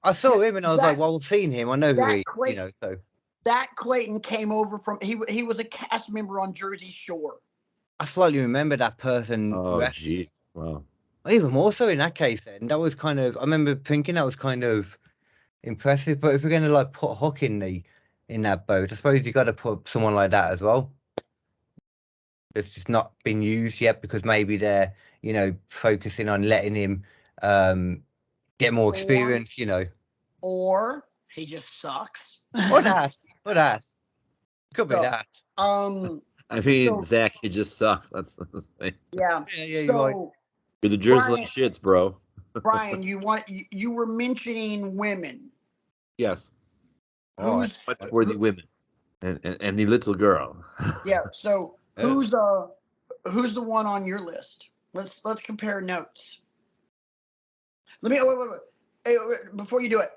I saw him and I was like, well, I've seen him. I know who he is. So that Clayton came over from. He was a cast member on Jersey Shore. I slightly remember that person. Oh, geez. Wow. Even more so in that case, then that was kind of. I remember thinking that was kind of impressive. But if we're going to put Hook in that boat, I suppose you got to put someone like that as well. It's just not been used yet because maybe they're focusing on letting him get more experience. Or he just sucks. Or that. Could be So, that. I mean, So- Zach, you just suck. That's yeah. Yeah, you're right. So, you're the drizzling Brian- shits, bro. Brian, you were mentioning women. Yes, All Who's but for the women and the little girl. yeah? So Yeah. who's the one on your list? Let's compare notes. Let me wait. Hey, wait, before you do it,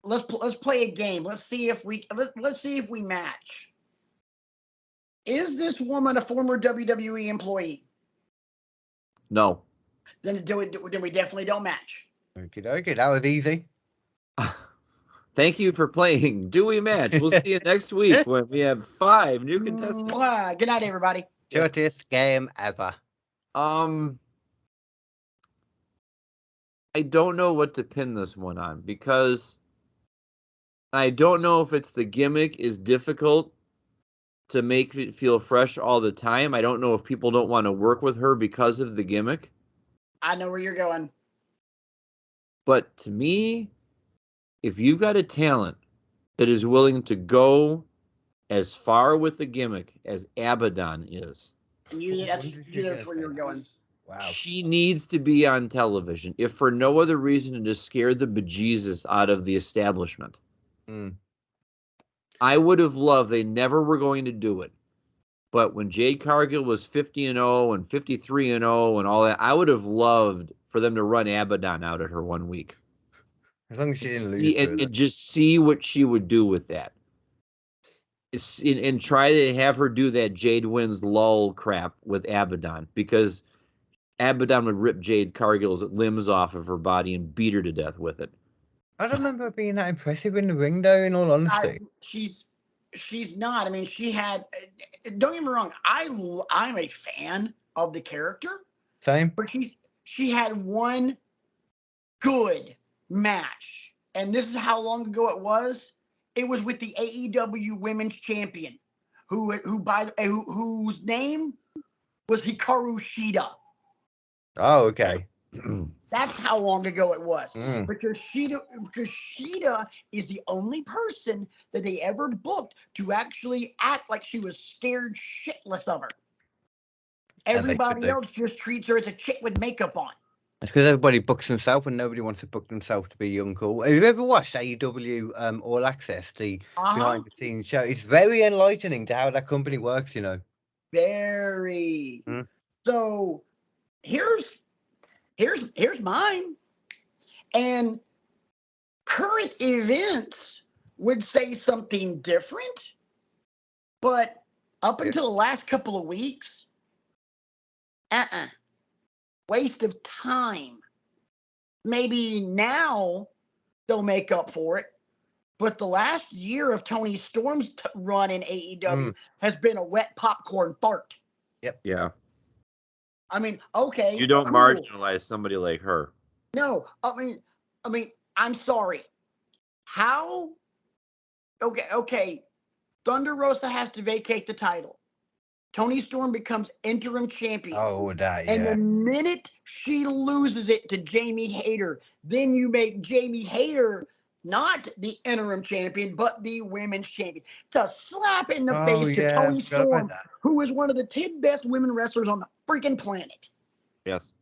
let's play a game. Let's see if we match. Is this woman a former WWE employee? No. Then we definitely don't match. Okay, that was easy. Thank you for playing Dewey Match. We'll see you next week when we have 5 new contestants. Good night, everybody. Shortest game ever. I don't know what to pin this one on because I don't know if it's the gimmick is difficult to make it feel fresh all the time. I don't know if people don't want to work with her because of the gimmick. I know where you're going. But to me, if you've got a talent that is willing to go as far with the gimmick as Abaddon is, That's where you're going. Wow. she needs to be on television, if for no other reason than to scare the bejesus out of the establishment. I would have loved, they never were going to do it. But when Jade Cargill was 50-0 and 53-0 and all that, I would have loved for them to run Abaddon out at her 1 week. As long as she didn't lose to And just see what she would do with that. And try to have her do that Jade wins lull crap with Abaddon, because Abaddon would rip Jade Cargill's limbs off of her body and beat her to death with it. I don't remember her being that impressive in the ring, though, in all honesty. She's not. I mean, she had. Don't get me wrong. I'm a fan of the character. Same. But she had one good match, and this is how long ago it was. It was with the AEW Women's Champion, whose name was Hikaru Shida. Oh, okay. That's how long ago it was. Mm. Because Shida is the only person that they ever booked to actually act like she was scared shitless of her. Everybody else just treats her as a chick with makeup on. It's because everybody books themselves and nobody wants to book themselves to be young cool. Have you ever watched AEW All Access, the behind the scenes show? It's very enlightening to how that company works, you know. Very. So here's mine. And current events would say something different, but up until the last couple of weeks, waste of time. Maybe now they'll make up for it, but the last year of Tony Storm's run in AEW has been a wet popcorn fart. Yep. Yeah. I mean, okay. You don't marginalize somebody like her. No, I mean, I'm sorry. How? Okay. Thunder Rosa has to vacate the title. Tony Storm becomes interim champion. Oh, that, yeah. And the minute she loses it to Jamie Hayter, then you make Jamie Hayter not the interim champion, but the women's champion. It's a slap in the face to Tony Storm, who is one of the 10 best women wrestlers on the freaking planet. Yes.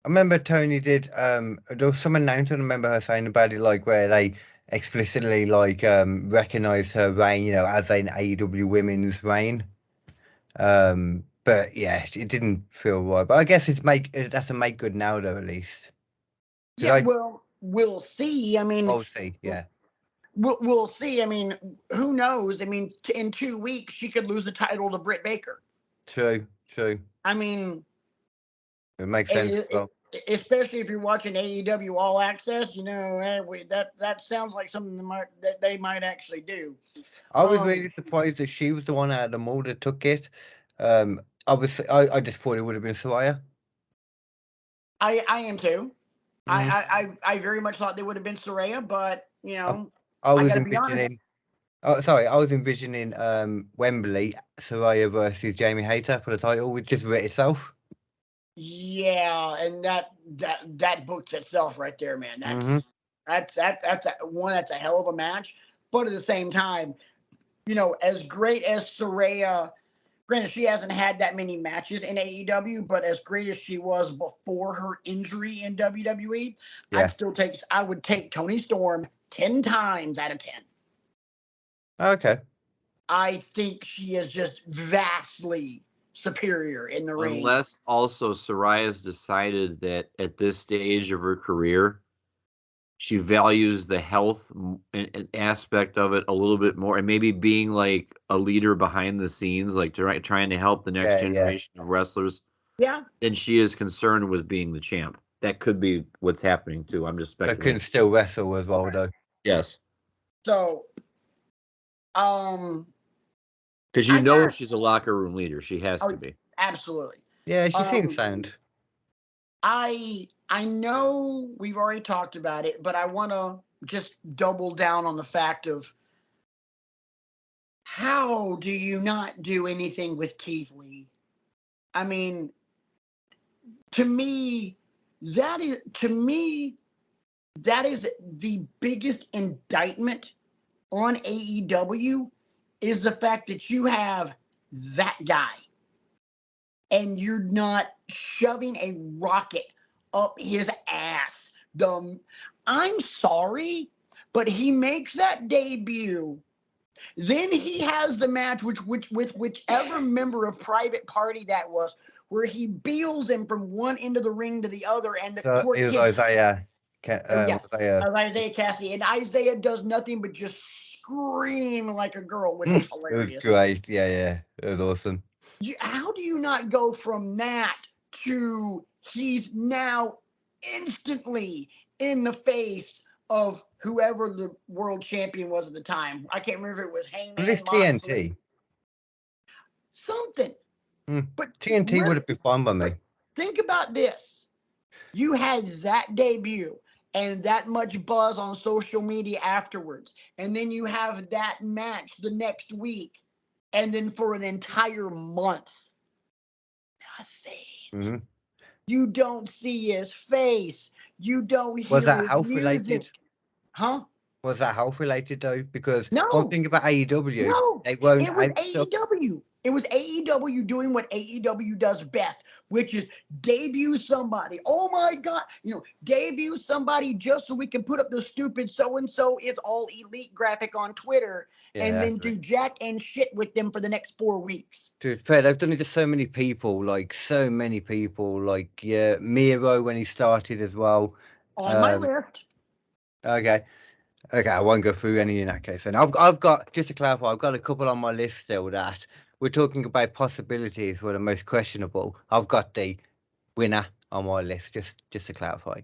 I remember Tony did there was some announcement, I remember her saying about it, like where they explicitly recognized her reign, you know, as an AEW women's reign. But yeah, it didn't feel right. But I guess that's a make good now, though, at least. Yeah, well, we'll see. I mean, we'll see. Yeah, we'll see. I mean, who knows? I mean, in 2 weeks she could lose the title to Britt Baker. True. I mean, it makes sense. Especially if you're watching AEW All Access, you know, that sounds like something that they might actually do. I was really surprised that she was the one out of them all that took it. Obviously, I just thought it would have been Soraya. I am too. I very much thought they would have been Soraya, but you know, I was envisioning. Oh, sorry, I was envisioning Wembley, Soraya versus Jamie Hayter for the title, which just writ itself. Yeah, and that books itself right there, man. That's a hell of a match. But at the same time, as great as Saraya, granted, she hasn't had that many matches in AEW, but as great as she was before her injury in WWE, Yeah. I would take Toni Storm 10 times out of 10. Okay. I think she is just vastly superior in the ring. Unless also Soraya's decided that at this stage of her career, she values the health aspect of it a little bit more, and maybe being like a leader behind the scenes, like trying to help the next generation of wrestlers. Yeah. Then she is concerned with being the champ. That could be what's happening too. I'm just speculating. But can still wrestle as well, though. Yes. So, because she's a locker room leader. She has to be. Absolutely. Yeah, she seems sound. I know we've already talked about it, but I want to just double down on the fact of how do you not do anything with Keith Lee? I mean, to me, that is the biggest indictment on AEW is the fact that you have that guy and you're not shoving a rocket up his ass. I'm sorry, but he makes that debut. Then he has the match with whichever member of Private Party that was, where he beels him from one end of the ring to the other, and the court It was gives Isaiah. Isaiah Cassidy, and Isaiah does nothing but just scream like a girl, which was hilarious. It was great. Yeah, it was awesome. How do you not go from that to he's now instantly in the face of whoever the world champion was at the time? I can't remember if it was Hangman, Well, it's TNT. Something. But TNT would have been fine by me. Think about this. You had that debut and that much buzz on social media afterwards. And then you have that match the next week. And then for an entire month, nothing. Mm-hmm. You don't see his face. You don't hear Was that his health music. related? Huh? Was that health related though? Because No. one thing about AEW, No, they won't. it was AEW. It was AEW doing what AEW does best, which is debut somebody. Oh my God. Debut somebody just so we can put up the stupid so-and-so is all elite graphic on Twitter and then do jack and shit with them for the next 4 weeks. Dude, fair, they've done it to so many people, like Miro when he started as well. On my list. Okay, I won't go through any in that case. And I've got, just to clarify, I've got a couple on my list still that we're talking about possibilities were the most questionable. I've got the winner on my list, just to clarify.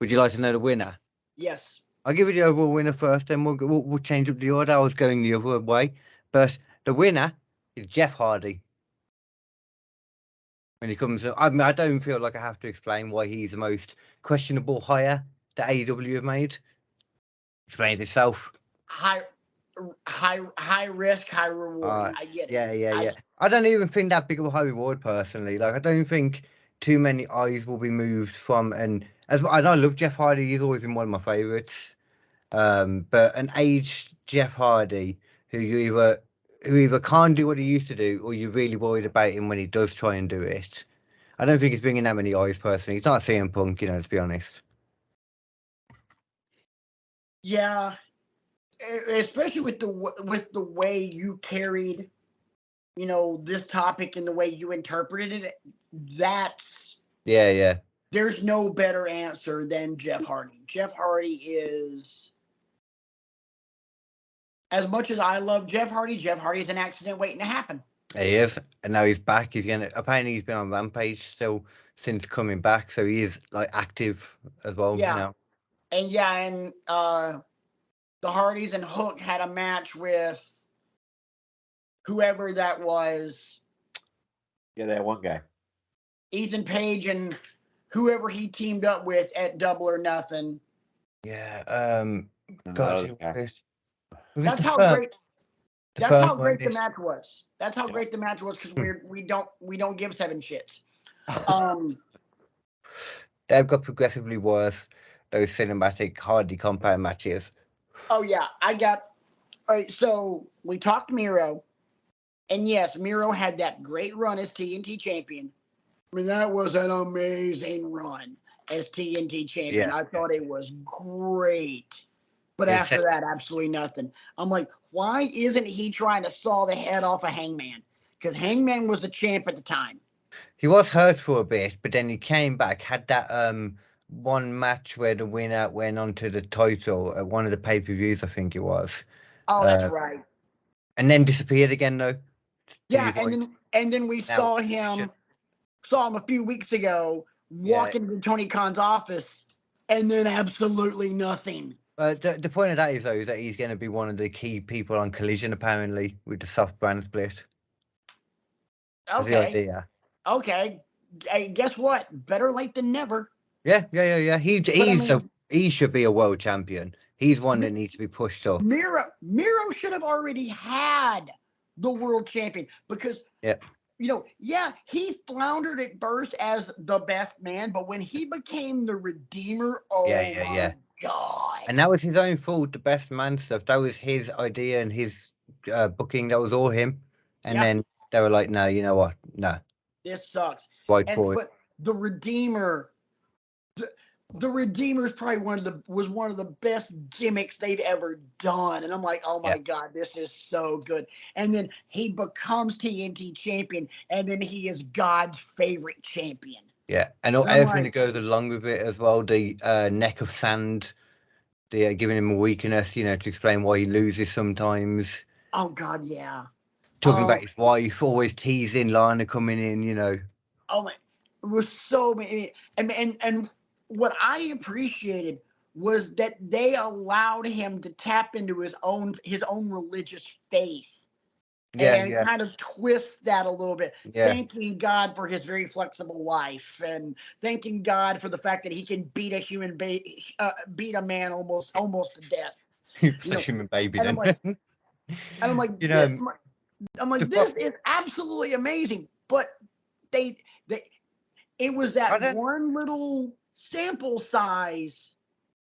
Would you like to know the winner? Yes. I'll give you the overall winner first, then we'll change up the order. I was going the other way, but the winner is Jeff Hardy. When he comes, I mean, I don't feel like I have to explain why he's the most questionable hire that AEW have made. Explain it itself. High risk, high reward. I get it. Yeah. I don't even think that big of a high reward personally. Like, I don't think too many eyes will be moved from. And I love Jeff Hardy. He's always been one of my favorites. But an aged Jeff Hardy who either can't do what he used to do, or you're really worried about him when he does try and do it. I don't think he's bringing that many eyes personally. He's not CM Punk, to be honest. Yeah, especially with the way you carried, this topic and the way you interpreted it. That's yeah. There's no better answer than Jeff Hardy. Jeff Hardy is, as much as I love Jeff Hardy is an accident waiting to happen. He is, and now he's back. Apparently he's been on Rampage still since coming back, so he is like active as well now. And the Hardys and Hook had a match with whoever that was. Yeah, that one guy. Ethan Page and whoever he teamed up with at Double or Nothing. Yeah. God, that's how great the match was. That's how great the match was, because we don't give 7 shits. They've got progressively worse, those cinematic Hardy compound matches. Oh yeah, I got All right, so we talked Miro, and yes, Miro had that great run as TNT champion. I mean, that was an amazing run as TNT champion. Yeah. I thought it was great. But It after said, that, absolutely nothing. I'm like, why isn't he trying to saw the head off of Hangman? Because Hangman was the champ at the time. he was hurt for a bit, but then he came back, had that one match where the winner went on to the title at one of the pay-per-views, I think it was. Oh, that's Uh, right. and then disappeared again though. To Yeah, your point. and then we Now, saw him a few weeks ago yeah. walk into Tony Khan's office, and then absolutely nothing. The point of that is though that he's going to be one of the key people on Collision apparently with the soft brand split. That's the Okay, idea. okay. Hey, guess what? Better late than never. Yeah. But I mean, He should be a world champion. He's one that needs to be pushed up. Miro should have already had the world champion because Yeah. Yeah, he floundered at first as the best man, but when he became the Redeemer, oh Yeah. my God. And that was his own fault, the best man stuff. That was his idea and his booking. That was all him. And Yep, then they were like, no, you know what? No, this sucks. right for it. But the Redeemer, the Redeemer is probably was one of the best gimmicks they've ever done. And I'm like, oh Yeah. my God, this is so good. And then he becomes TNT champion, and then he is God's favorite champion. Yeah. And And I'm everything like, that goes along with it as well. The neck of sand, the giving him a weakness, to explain why he loses sometimes. oh God, yeah. Talking about his wife, always teasing Lana coming in. Oh my, it was so many, and what I appreciated was that they allowed him to tap into his own religious faith and Yeah. kind of twist that a little bit, Yeah. thanking God for his very flexible wife and thanking God for the fact that he can beat beat a man almost to death. He's You a know, human baby and then. I'm like you this. know, I'm like the, this is absolutely amazing, but they it was I that don't. one little sample size,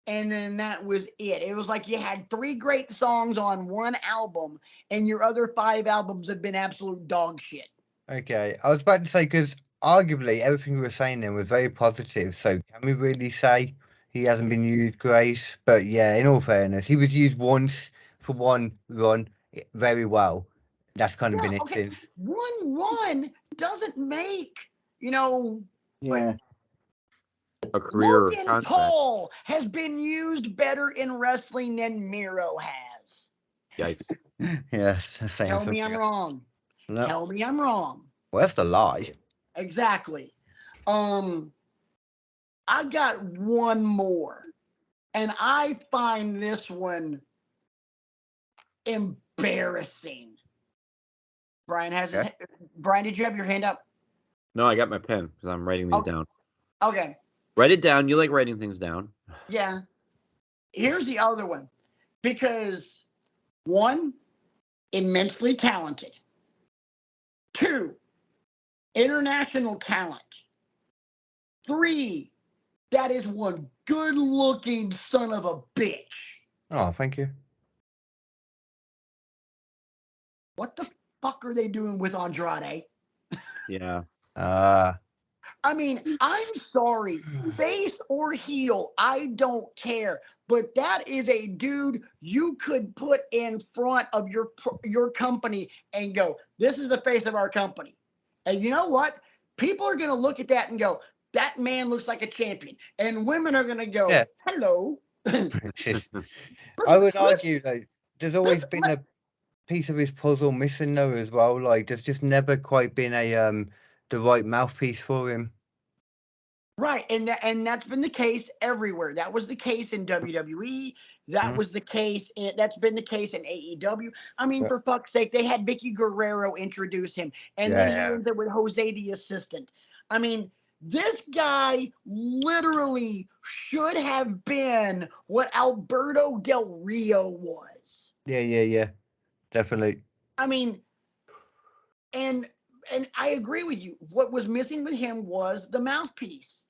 and then that was it. It was like you had 3 great songs on one album, and your other 5 albums have been absolute dog shit. Okay, I was about to say because arguably everything we were saying then was very positive. So can we really say he hasn't been used great? But yeah, in all fairness, he was used once for one run very well. That's kind of Yeah, been it okay. since. One doesn't make, like Yeah. A career or a Logan contract. Paul has been used better in wrestling than Miro has. Yikes. Yes, same Tell for me me. I'm wrong. No, Tell me I'm wrong. where's the lie? Exactly. Um, I got one more, and I find this one embarrassing. Brian has his. Okay. Brian, did you have your hand up? No, I got my pen because I'm writing these Oh, down. okay. Write it down. You like writing things down. Yeah. Here's the other one, because one, immensely talented. Two, international talent. Three, that is one good-looking son of a bitch. Oh, thank you. What the fuck are they doing with Andrade? Yeah. I mean, I'm sorry, face or heel, I don't care. But that is a dude you could put in front of your company and go, "This is the face of our company." And you know what? People are going to look at that and go, "That man looks like a champion." And women are going to go, Yeah. "Hello." I let's, would let's, argue though, there's let's, always been let, a piece of his puzzle missing though as well. Like there's just never quite been a the right mouthpiece for him. Right, and that's been the case everywhere. That was the case in WWE. That Mhm. was the case. That's been the case in AEW. I mean, Yeah, for fuck's sake, they had Vicky Guerrero introduce him, and then he yeah, ends up with Jose the assistant. I mean, this guy literally should have been what Alberto Del Rio was. yeah, definitely. I mean, and I agree with you. What was missing with him was the mouthpiece,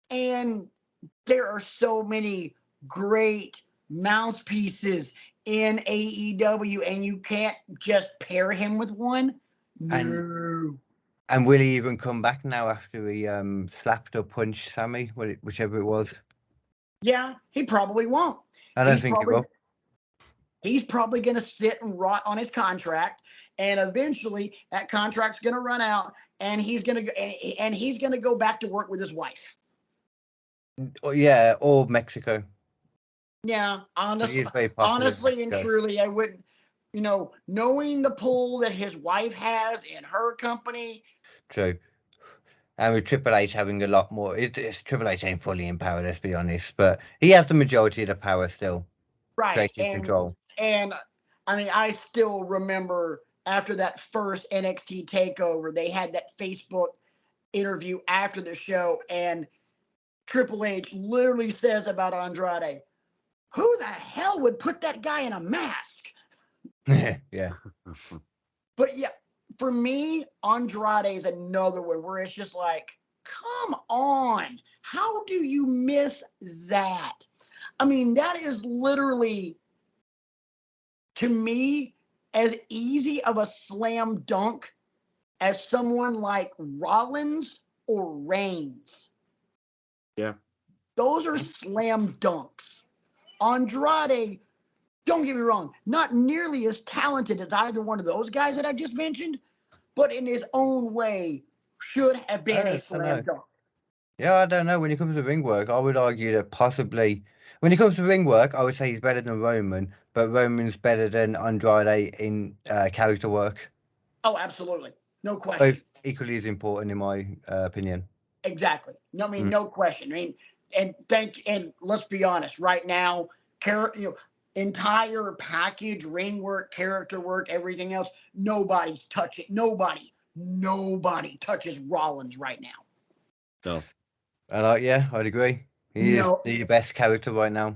and there are so many great mouthpieces in AEW, and you can't just pair him with one. No. And will he even come back now after he slapped or punched Sammy, whichever it was? Yeah, he probably won't. I don't think he will. He's probably going to sit and rot on his contract, and eventually that contract's going to run out, and he's going to he's going to go back to work with his wife. Yeah, or Mexico. Yeah, honestly and Mexico. truly, I wouldn't. Knowing the pull that his wife has in her company. True. And with Triple H having a lot more, Triple H ain't fully in power, let's be honest, but he has the majority of the power still. Right. Creative control. And I mean, I still remember after that first NXT takeover, they had that Facebook interview after the show, and Triple H literally says about Andrade, who the hell would put that guy in a mask? Yeah. But yeah, for me, Andrade is another one where it's just like, come on. How do you miss that? I mean, that is literally, to me, as easy of a slam dunk as someone like Rollins or Reigns. Yeah. Those are slam dunks. Andrade, don't get me wrong, not nearly as talented as either one of those guys that I just mentioned, but in his own way should have been a slam dunk. Yeah, I don't know. When it comes to ring work, I would argue that possibly, when it comes to ring work, I would say he's better than Roman, but Roman's better than Andrade in character work. Oh, absolutely. No question. Both equally as important, in my opinion. Exactly. No, I mean, no question. I mean, and let's be honest, right now, entire package, ring work, character work, everything else, nobody's touching. Nobody touches Rollins right now. No. And I'd agree. He is the best character right now.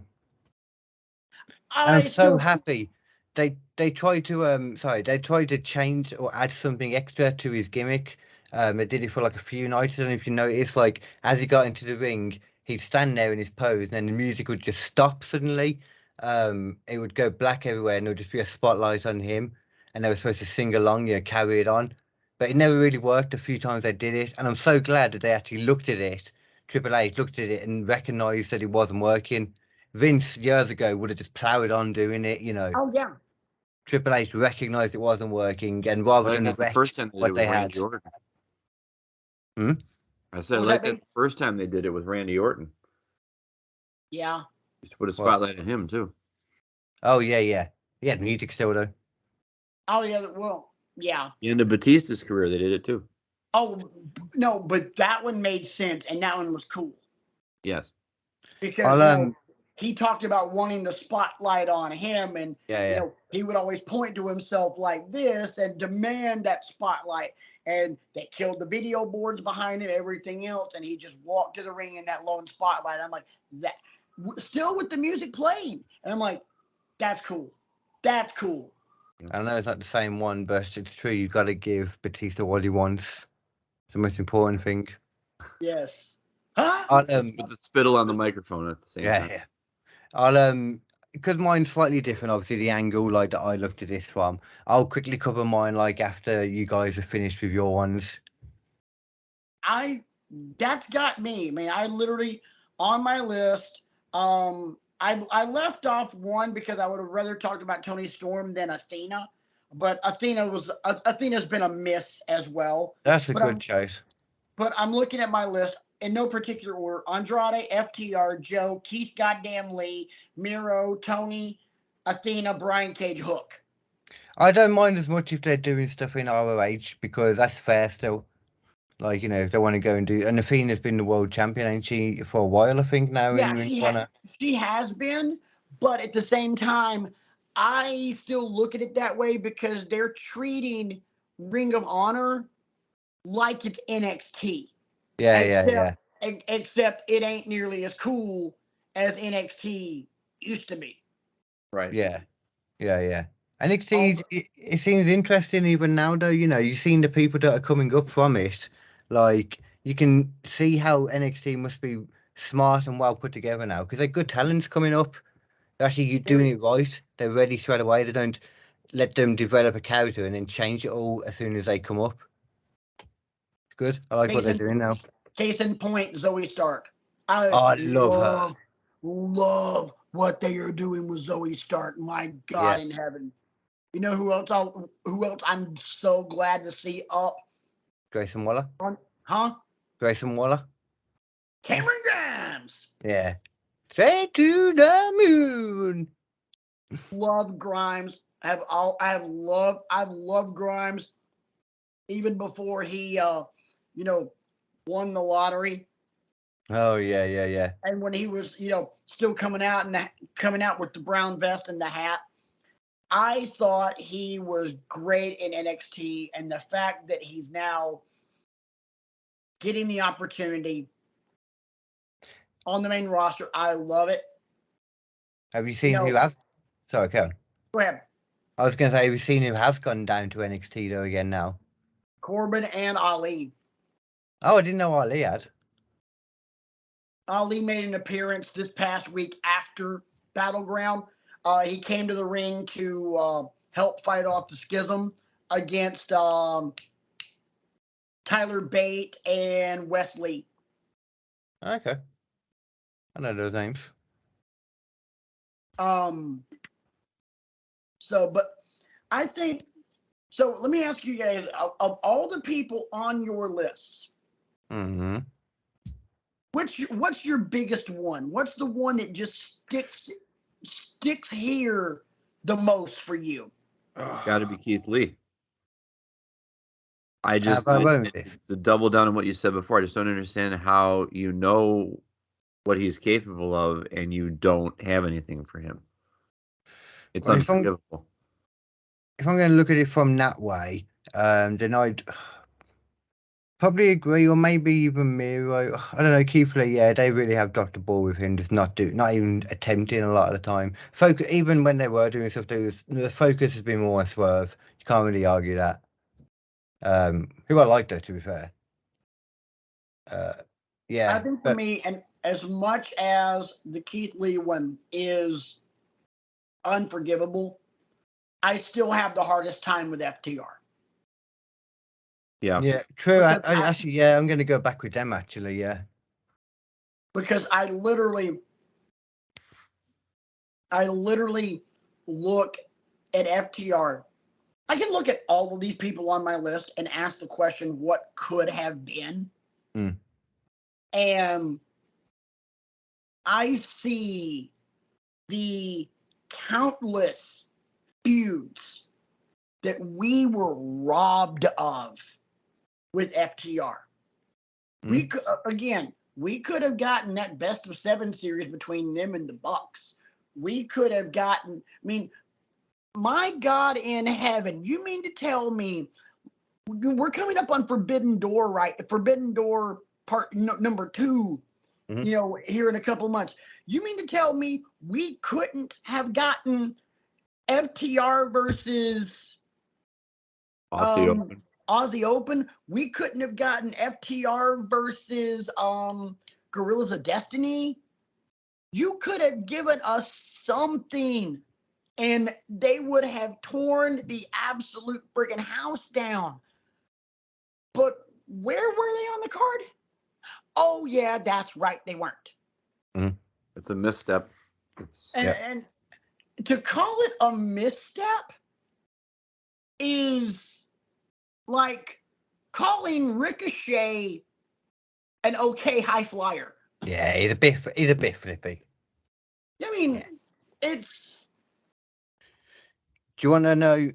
I'm so happy. They tried to change or add something extra to his gimmick. They did it for like a few nights. I don't know if you noticed, like as he got into the ring, he'd stand there in his pose, and then the music would just stop suddenly. It would go black everywhere, and there would just be a spotlight on him, and they were supposed to sing along, carry it on. But it never really worked. A few times they did it, and I'm so glad that they actually looked at it. Triple H looked at it and recognized that it wasn't working. Vince years ago would have just plowed on doing it, Oh yeah. Triple H recognized it wasn't working, and rather than the first time they did it with Randy Orton. I said, like that the first time they did it with Randy Orton. Yeah. Just put a spotlight on him too. Oh yeah. He had music still though. Oh yeah. Well, yeah. The end of Batista's career, they did it too. Oh no, but that one made sense, and that one was cool. Yes. Because he talked about wanting the spotlight on him, and yeah. He would always point to himself like this and demand that spotlight. And they killed the video boards behind it, everything else, and he just walked to the ring in that lone spotlight. I'm like, that still with the music playing, and I'm like, that's cool. That's cool. I know it's not the same one, but it's true. You've got to give Batista what he wants. It's the most important thing. Yes. With the spittle on the microphone at the same time. Yeah. I'll because mine's slightly different, obviously the angle like that I looked at this from. I'll quickly cover mine like after you guys are finished with your ones. That's got me. I mean, I literally on my list. I left off one because I would have rather talked about Tony Storm than Athena, but Athena's been a miss as well. That's a good choice. But I'm looking at my list in no particular order: Andrade, FTR, Joe, Keith Goddamn Lee, Miro, Tony, Athena, Brian Cage, Hook. I don't mind as much if they're doing stuff in ROH because that's fair still. Like, if they want to go and do, and Athena's been the world champion, ain't she, for a while, I think now. Yeah, she has been, but at the same time, I still look at it that way because they're treating Ring of Honor like it's NXT. Yeah. Except it ain't nearly as cool as NXT used to be. Right. Yeah. NXT, it seems interesting even now, though. You've seen the people that are coming up from it. Like, you can see how NXT must be smart and well put together now because they're good talents coming up. Actually, you're doing it right. They're ready straight away. They don't let them develop a character and then change it all as soon as they come up. Good. I like what they're doing now. Case in point, Zoe Stark. I love her. Love what they are doing with Zoe Stark. My God in heaven. You know who else? Who else? I'm so glad to see up. Grayson Waller. Huh? Grayson Waller. Cameron Grimes. Yeah. Straight to the moon. Love Grimes. I've loved Grimes even before he won the lottery. Oh yeah. And when he was, still coming out with the brown vest and the hat. I thought he was great in NXT, and the fact that he's now getting the opportunity on the main roster, I love it. Have you seen who has? Sorry, Kevin. Go ahead. I was going to say, have you seen who has gone down to NXT though again now? Corbin and Ali. Oh, I didn't know Ali had. Ali made an appearance this past week after Battleground. He came to the ring to help fight off the schism against Tyler Bate and Wesley. Okay. I know those names. But I think so. Let me ask you guys: of all the people on your lists, what's your biggest one? What's the one that just sticks here the most for you? Got to be Keith Lee. To double down on what you said before, I just don't understand how you know what he's capable of and you don't have anything for him. It's unforgivable. If I'm going to look at it from that way, then I'd probably agree, or maybe even Miro. I don't know, Keith Lee. Yeah, they really have dropped the ball with him. Just not even attempting a lot of the time. Even when they were doing stuff, the focus has been more on Swerve. You can't really argue that. Who I like though, to be fair. Yeah. I think for me, and as much as the Keith Lee one is unforgivable, I still have the hardest time with FTR. Yeah, true. Actually, I'm going to go back with them, actually, yeah. Because I literally look at FTR. I can look at all of these people on my list and ask the question, what could have been? And I see the countless feuds that we were robbed of with FTR. We could have gotten that best of 7 series between them and the Bucks. We could have gotten, my God in heaven, you mean to tell me we're coming up on Forbidden Door, right? Forbidden Door part number 2, here in a couple months. You mean to tell me we couldn't have gotten FTR versus Aussie Open? We couldn't have gotten FTR versus Gorillas of Destiny? You could have given us something, and they would have torn the absolute friggin' house down. But where were they on the card? Oh, yeah, that's right. They weren't. It's a misstep. And to call it a misstep is like calling Ricochet an okay high flyer. Yeah, he's a bit flippy. It's... Do you want to know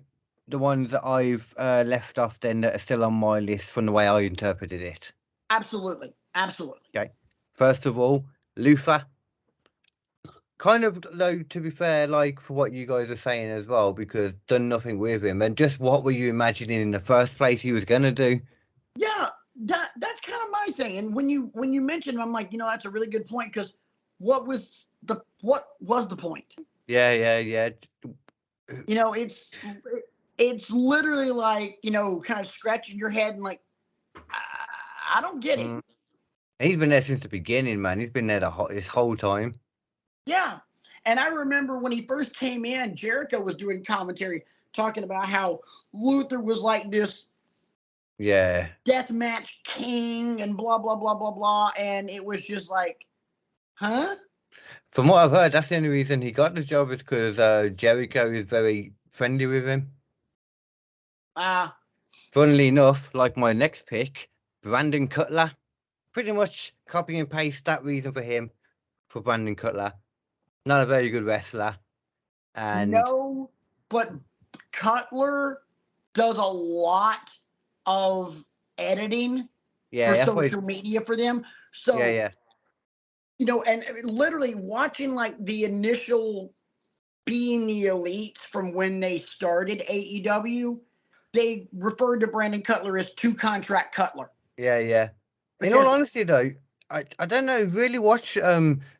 the ones that I've left off then that are still on my list from the way I interpreted it? Absolutely. Okay. First of all, Luther. Kind of, though, to be fair, like for what you guys are saying as well, because done nothing with him. And just what were you imagining in the first place he was going to do? Yeah, that's kind of my thing. And when you mentioned him, I'm like, that's a really good point, because what was the point? Yeah. It's literally like, kind of scratching your head and like, I don't get it. He's been there since the beginning, man. He's been there this whole time. Yeah. And I remember when he first came in, Jericho was doing commentary talking about how Luther was like this deathmatch king and blah, blah, blah, blah, blah. And it was just like, huh? From what I've heard, that's the only reason he got the job is because Jericho is very friendly with him. Funnily enough, like my next pick, Brandon Cutler. Pretty much copy and paste that reason for him, for Brandon Cutler. Not a very good wrestler. And no, but Cutler does a lot of editing for social media for them. So, you know, and literally watching like the initial Being the Elite from when they started AEW, they referred to Brandon Cutler as 2-contract Cutler. Yeah. In all honesty, though, I don't know. Really watch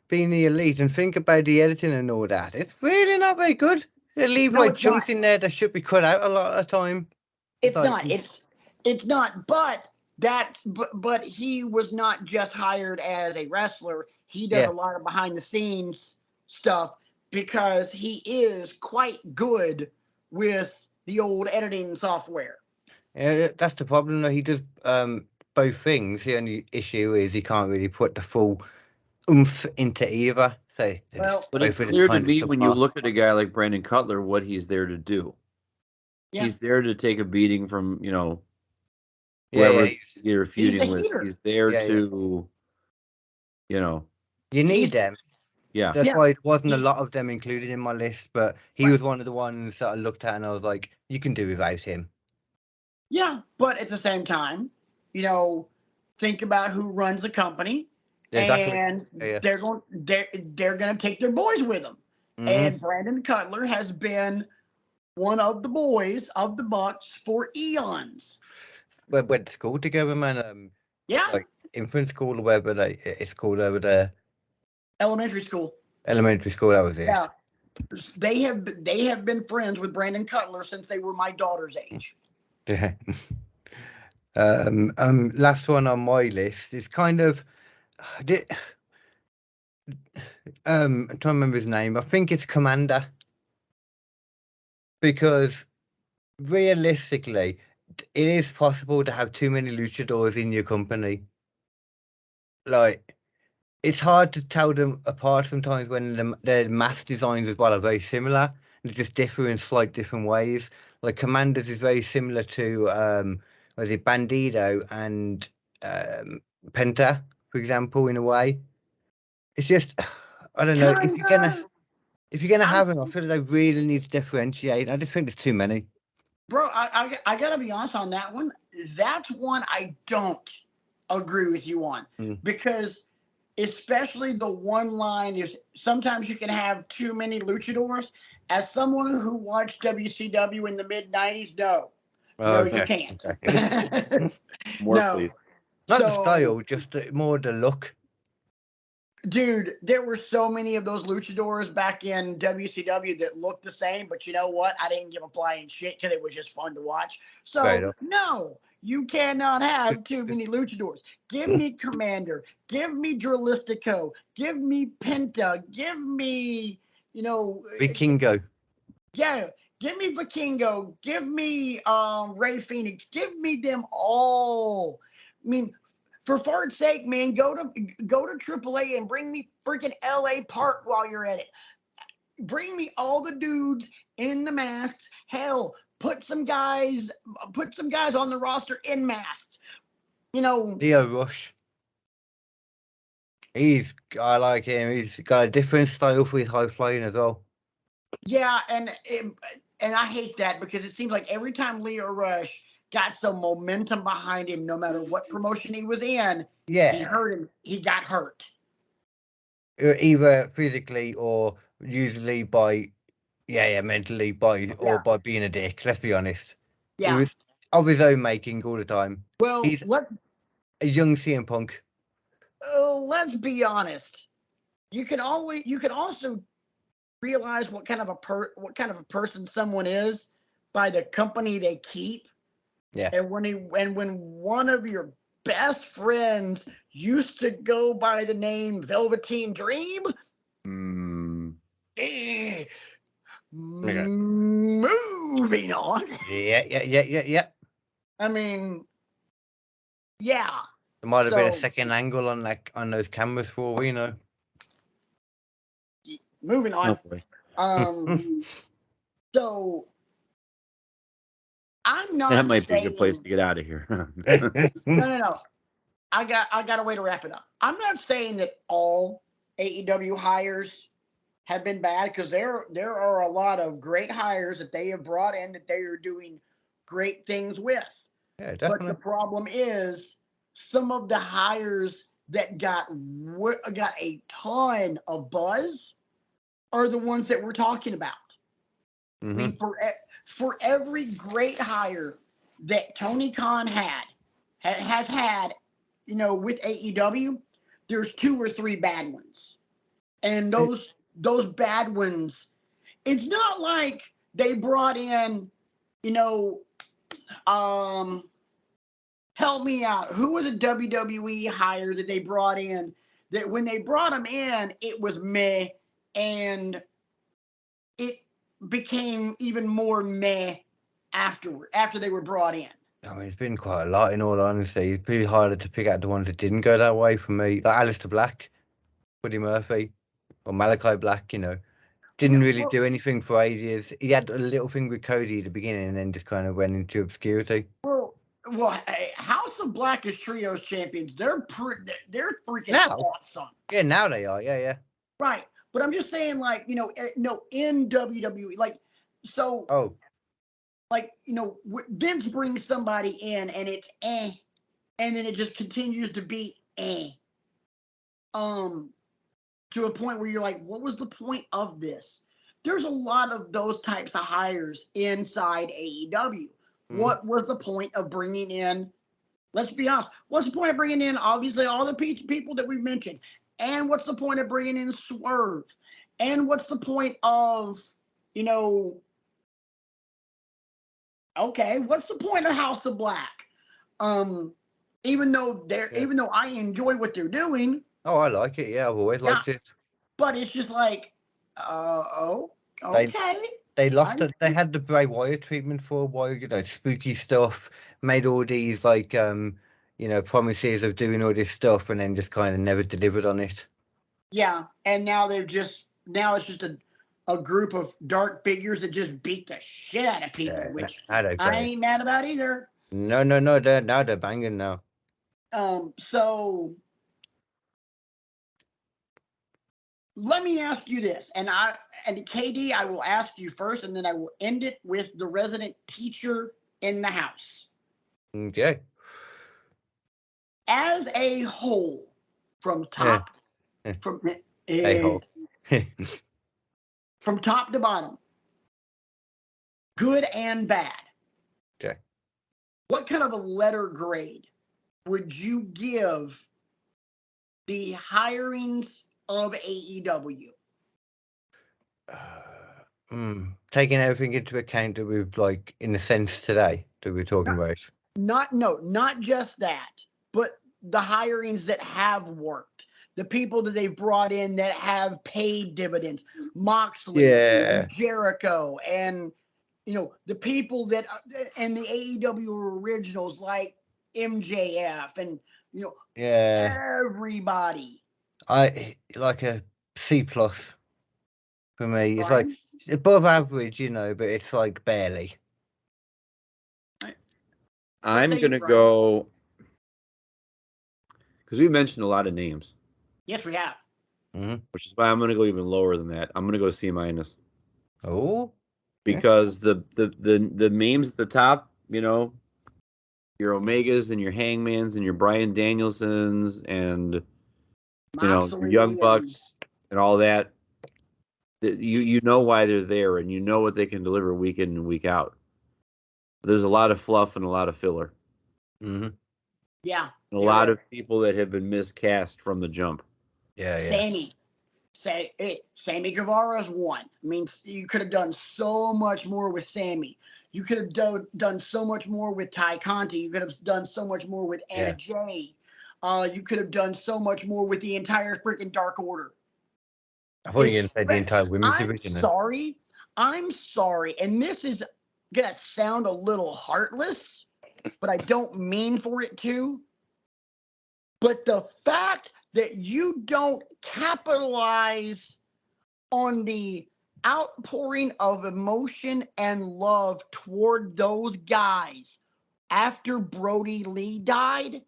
Being the Elite and think about the editing and all that. It's really not very good. They leave like chunks in there that should be cut out a lot of the time. It's not. It's not. But he was not just hired as a wrestler. He does a lot of behind the scenes stuff because he is quite good with the old editing software. Yeah, that's the problem. Though. He does both things. The only issue is he can't really put the full oomph into either. So, but it's clear to me when you look at a guy like Brandon Cutler, what he's there to do. Yeah. He's there to take a beating from, you know, whoever you're feuding with. He's there to, you know. You need them. Yeah. That's why it wasn't a lot of them included in my list, but he was one of the ones that I looked at and I was like, you can do without him. Yeah, but at the same time, you know, think about who runs the company. Exactly. And they're going to take their boys with them. Mm-hmm. And Brandon Cutler has been one of the boys of the Bucks for eons. We went to school together, man. Like infant school or whatever it's called over there. Elementary school. Elementary school, that was it. Yeah. They have been friends with Brandon Cutler since they were my daughter's age. Yeah. Last one on my list is kind of I'm trying to remember his name. I think it's Commander. Because realistically, it is possible to have too many luchadors in your company. Like, it's hard to tell them apart sometimes when their mask designs as well are very similar. They just differ in slight different ways. Like Commanders is very similar to was it Bandido and Penta, for example, in a way. It's just I don't know if you're gonna have them. I feel like they really need to differentiate. I just think there's too many. Bro, I gotta be honest on that one. That's one I don't agree with you on because especially the one line is sometimes you can have too many luchadors. As someone who watched WCW in the mid-90s, no, you can't. More, please. Not the style, just more the look. Dude, there were so many of those luchadors back in WCW that looked the same, but you know what? I didn't give a flying shit because it was just fun to watch. So, no, you cannot have too many luchadors. Give me Commander. Give me Dralistico. Give me Penta. Give me, you know... Vikingo. Yeah, give me Vikingo. Give me Ray Phoenix. Give me them all. I mean... For fart's sake, man, go to AAA and bring me freaking LA Park while you're at it. Bring me all the dudes in the masks. Hell, put some guys on the roster in masks. You know, Leo Rush. I like him. He's got a different style for his high flying as well. Yeah, and I hate that because it seems like every time Leo Rush got some momentum behind him, no matter what promotion he was in, he hurt him. He got hurt. Either physically or usually by, mentally or by being a dick. Let's be honest. Yeah. It was of his own making all the time. Well, he's a young CM Punk. Let's be honest. You can also realize what kind of a person someone is by the company they keep. Yeah. And when one of your best friends used to go by the name Velveteen Dream. Moving on. Yeah. I mean, yeah. There might have been a So, second angle on those cameras for all we know. moving on. Oh, boy. So I'm not That might saying, be a good place to get out of here. No. I got a way to wrap it up. I'm not saying that all AEW hires have been bad, because there are a lot of great hires that they have brought in that they are doing great things with. Yeah, But definitely. the problem is some of the hires that got a ton of buzz are the ones that we're talking about. I mean, for every great hire that Tony Khan has had, with AEW, there's 2 or 3 bad ones, and those bad ones, it's not like they brought in, help me out. Who was a WWE hire that they brought in that when they brought him in, it was meh, and it became even more meh after they were brought in? I mean, it's been quite a lot, in all honesty. It's pretty harder to pick out the ones that didn't go that way for me. Like Alistair Black, Buddy Murphy, or Malachi Black, didn't really do anything for ages. He had a little thing with Cody at the beginning and then just kind of went into obscurity. Well, House of Black is trios champions. They're freaking Now? awesome. Yeah, now they are. Yeah. Right. But I'm just saying, like, in WWE, like, so, Oh, like, Vince brings somebody in and it's and then it just continues to be to a point where you're like, what was the point of this? There's a lot of those types of hires inside AEW. What was the point of bringing in? Let's be honest. What's the point of bringing in, obviously, all the people that we've mentioned? And what's the point of bringing in Swerve? And what's the point of, okay, what's the point of House of Black? Even though I enjoy what they're doing. Oh, I like it. Yeah, I've always liked it. But it's just like, okay. They lost it. They had the Bray Wyatt treatment for a while, spooky stuff, made all these promises of doing all this stuff, and then just kind of never delivered on it. Yeah, and now it's just a group of dark figures that just beat the shit out of people, which I ain't mad about either. No, they're banging now. So let me ask you this, and KD, I will ask you first, and then I will end it with the resident teacher in the house. Okay. As a whole, from top from from top to bottom, good and bad. Okay. What kind of a letter grade would you give the hirings of AEW? Taking everything into account that we've in a sense today that we're talking about. Not just that, but the hirings that have worked, the people that they've brought in that have paid dividends, Moxley, and Jericho, and the people that and the AEW originals like MJF, and everybody. I like a C+ for me. It's Right? like above average, but it's like barely. I'm gonna go because we mentioned a lot of names. Yes, we have. Which is why I'm gonna go even lower than that. I'm gonna go C-. Oh, because the names at the top, your Omegas and your Hangmans and your Bryan Danielsons and your Young Bucks and all that. You know why they're there, and you know what they can deliver week in and week out. There's a lot of fluff and a lot of filler. Yeah. A lot of people that have been miscast from the jump. Yeah. Sammy Guevara's one. I mean, you could have done so much more with Sammy. You could have done so much more with Ty Conti. You could have done so much more with Anna Jay. You could have done so much more with the entire freaking Dark Order. I thought you were going to say the entire women's division. I'm sorry, and this is gonna sound a little heartless, but I don't mean for it to. But the fact that you don't capitalize on the outpouring of emotion and love toward those guys after Brody Lee died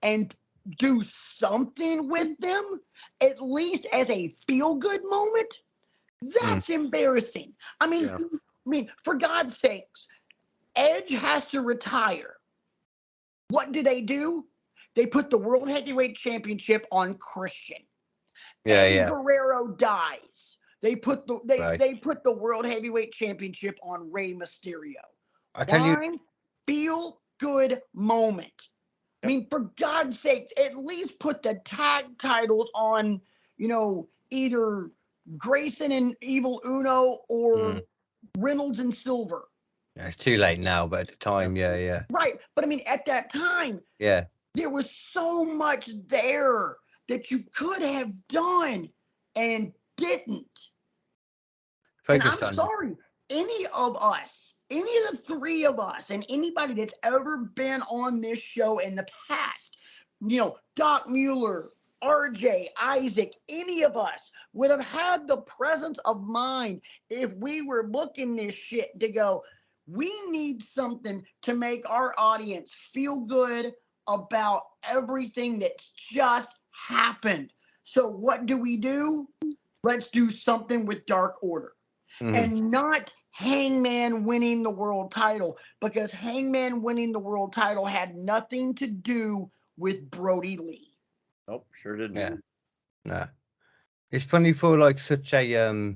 and do something with them, at least as a feel-good moment, that's embarrassing. I mean, for God's sakes, Edge has to retire. What do? They put the World Heavyweight Championship on Christian. Eddie Guerrero dies. They put the World Heavyweight Championship on Rey Mysterio. Feel good moment. I mean, for God's sakes, at least put the tag titles on, either Grayson and Evil Uno or Reynolds and Silver. It's too late now, but at the time, yeah. Right. But I mean, at that time, there was so much there that you could have done and didn't. And I'm sorry, any of the three of us, and anybody that's ever been on this show in the past, Doc Mueller, RJ, Isaac, any of us would have had the presence of mind if we were looking this shit to go, we need something to make our audience feel good about everything that's just happened. So what do? Let's do something with Dark Order. And not Hangman winning the world title, because Hangman winning the world title had nothing to do with Brody Lee. Nope, sure didn't. Yeah. No. It's funny for like such a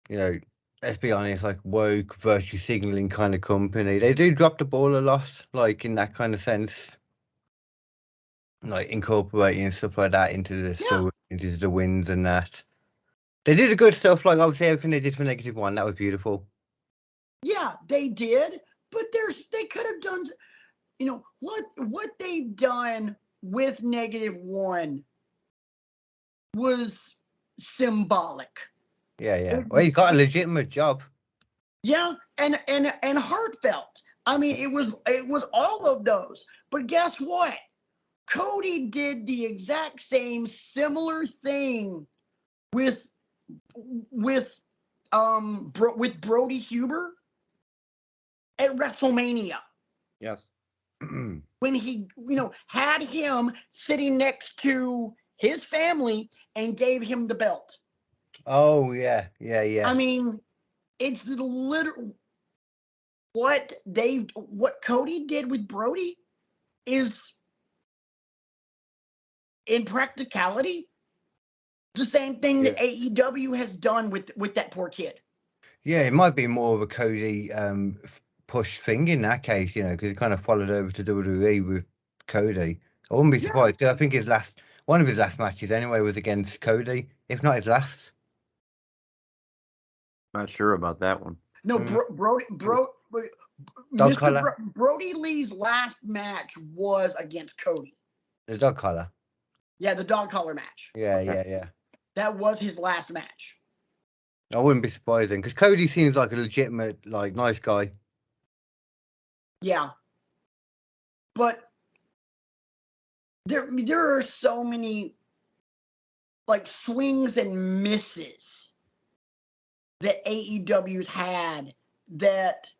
let's be honest, like woke virtue signaling kind of company. They do drop the ball a lot, like in that kind of sense. Like incorporating stuff like that into the story, into the wins and that. They did the good stuff, like obviously everything they did for -1, that was beautiful. Yeah, they did, but they could have done, what they done with -1 was symbolic. Yeah. Well, he got a legitimate job. Yeah, and heartfelt. I mean, it was all of those. But guess what? Cody did the exact same similar thing with Brody Huber at WrestleMania. Yes. When he, had him sitting next to his family and gave him the belt. Oh yeah. I mean, it's literal. What Cody did with Brody is, in practicality, the same thing that AEW has done with that poor kid. Yeah, it might be more of a Cody push thing in that case, because he kind of followed over to WWE with Cody. I wouldn't be surprised, because I think one of his last matches anyway was against Cody, if not his last. Not sure about that one. No, Brody Lee's last match was against Cody. The dog collar. Yeah, the dog collar match. Yeah. That was his last match. I wouldn't be surprised then, because Cody seems like a legitimate, like, nice guy. Yeah. But there are so many, like, swings and misses that AEW's had that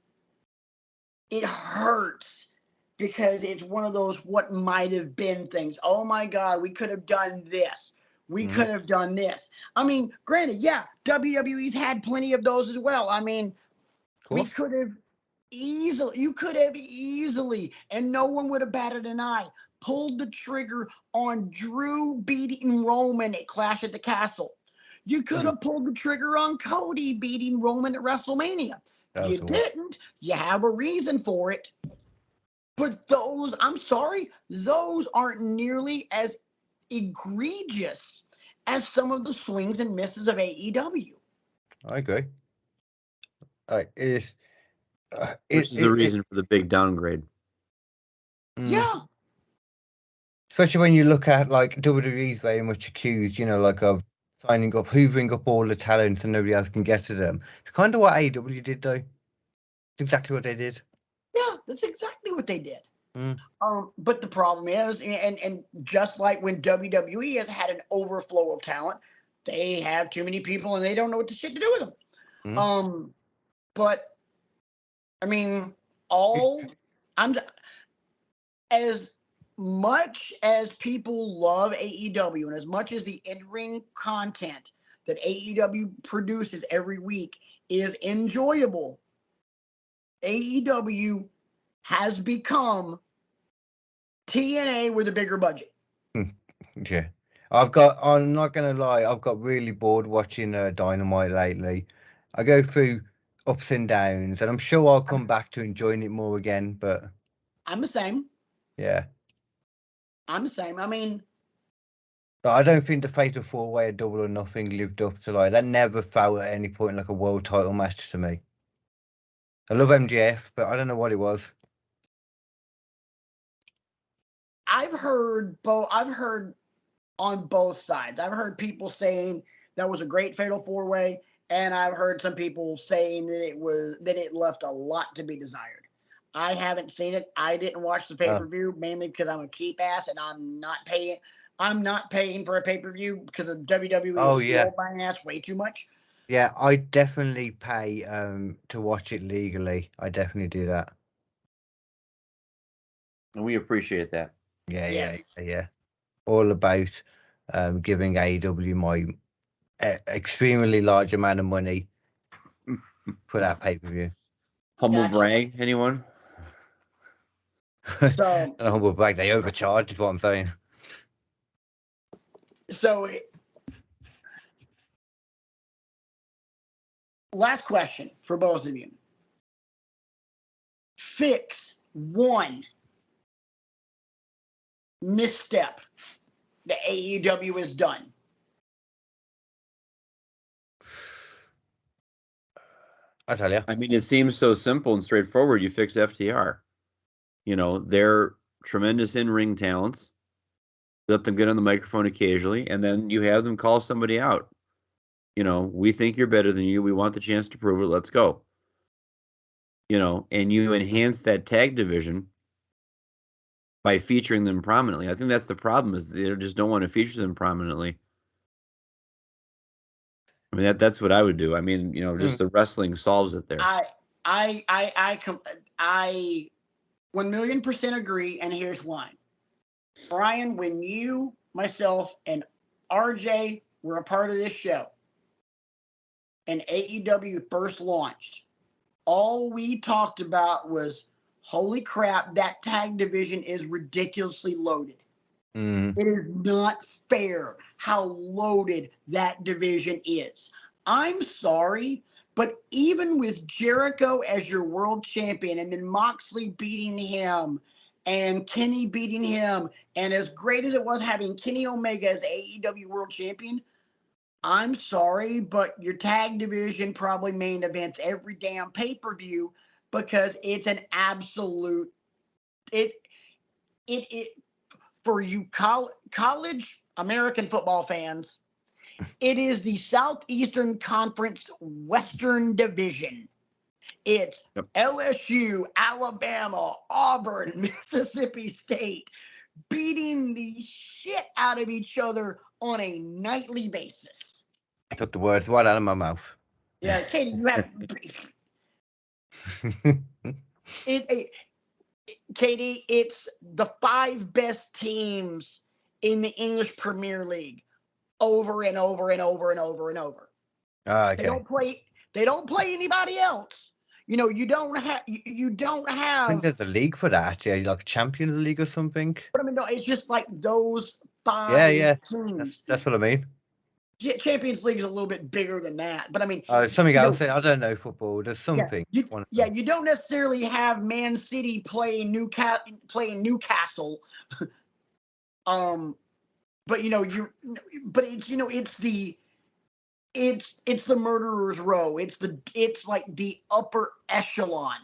it hurts, because it's one of those what might have been things. Oh my God, we could have done this. We could have done this. I mean, granted, WWE's had plenty of those as well. I mean, you could have easily, and no one would have batted an eye, pulled the trigger on Drew beating Roman at Clash at the Castle. You could have pulled the trigger on Cody beating Roman at WrestleMania. You didn't. You have a reason for it. But those, I'm sorry, those aren't nearly as egregious as some of the swings and misses of AEW. I agree. Which is the reason for the big downgrade. Yeah. Especially when you look at, like, WWE's very much accused, like, of signing up, hoovering up all the talent so nobody else can get to them. It's kind of what AEW did, though. It's exactly what they did. Yeah, that's exactly what they did. Mm. But the problem is, and just like when WWE has had an overflow of talent, they have too many people and they don't know what the shit to do with them. But I mean, I'm as much as people love AEW and as much as the in-ring content that AEW produces every week is enjoyable, AEW has become TNA with a bigger budget. Yeah. I'm not going to lie, I've got really bored watching Dynamite lately. I go through ups and downs, and I'm sure I'll come back to enjoying it more again, but... I'm the same. Yeah. I'm the same. I mean... But I don't think the Fatal 4-Way of Double or Nothing lived up to, like, that never felt at any point like a world title match to me. I love MJF, but I don't know what it was. I've heard on both sides. I've heard people saying that was a great Fatal 4-Way, and I've heard some people saying that it left a lot to be desired. I haven't seen it. I didn't watch the pay-per-view mainly because I'm a cheap ass and I'm not paying for a pay-per-view because of WWE is sold my ass way too much. Yeah, I definitely pay to watch it legally. I definitely do that. And we appreciate that. Yeah. All about giving AEW my extremely large amount of money for that pay-per-view. Humble brag, anyone? So, a humble brag, they overcharged is what I'm saying. So, last question for both of you. Fix one misstep the AEW has done. I tell you. I mean, it seems so simple and straightforward. You fix FTR. You know, they're tremendous in-ring talents. Let them get on the microphone occasionally, and then you have them call somebody out. You know, we think you're better than you. We want the chance to prove it. Let's go. You know, and you enhance that tag division by featuring them prominently. I think that's the problem, is they just don't want to feature them prominently. I mean, that's what I would do. I mean, you know, just the wrestling solves it there. I 1,000,000% agree, and here's why. Brian, when you, myself, and RJ were a part of this show, and AEW first launched, all we talked about was, holy crap, that tag division is ridiculously loaded. It is not fair how loaded that division is. I'm sorry, but even with Jericho as your world champion and then Moxley beating him and Kenny beating him, and as great as it was having Kenny Omega as AEW world champion, I'm sorry, but your tag division probably main events every damn pay-per-view because it's an absolute it for you college American football fans. It is the Southeastern Conference Western Division. It's LSU, Alabama, Auburn, Mississippi State beating the shit out of each other on a nightly basis. I took the words right out of my mouth. Yeah, Katie, you have Katie, it's the 5 best teams in the English Premier League over and over and over and over and over. Okay. They don't play anybody else. You know, you don't have. I think there's a league for that, like Champions League or something. But I mean, no, it's just like those 5 teams. That's what I mean. Champions League is a little bit bigger than that, but I mean, something else. I don't know football. There's something. You don't necessarily have Man City playing Newcastle. But it's the murderer's row. It's like the upper echelon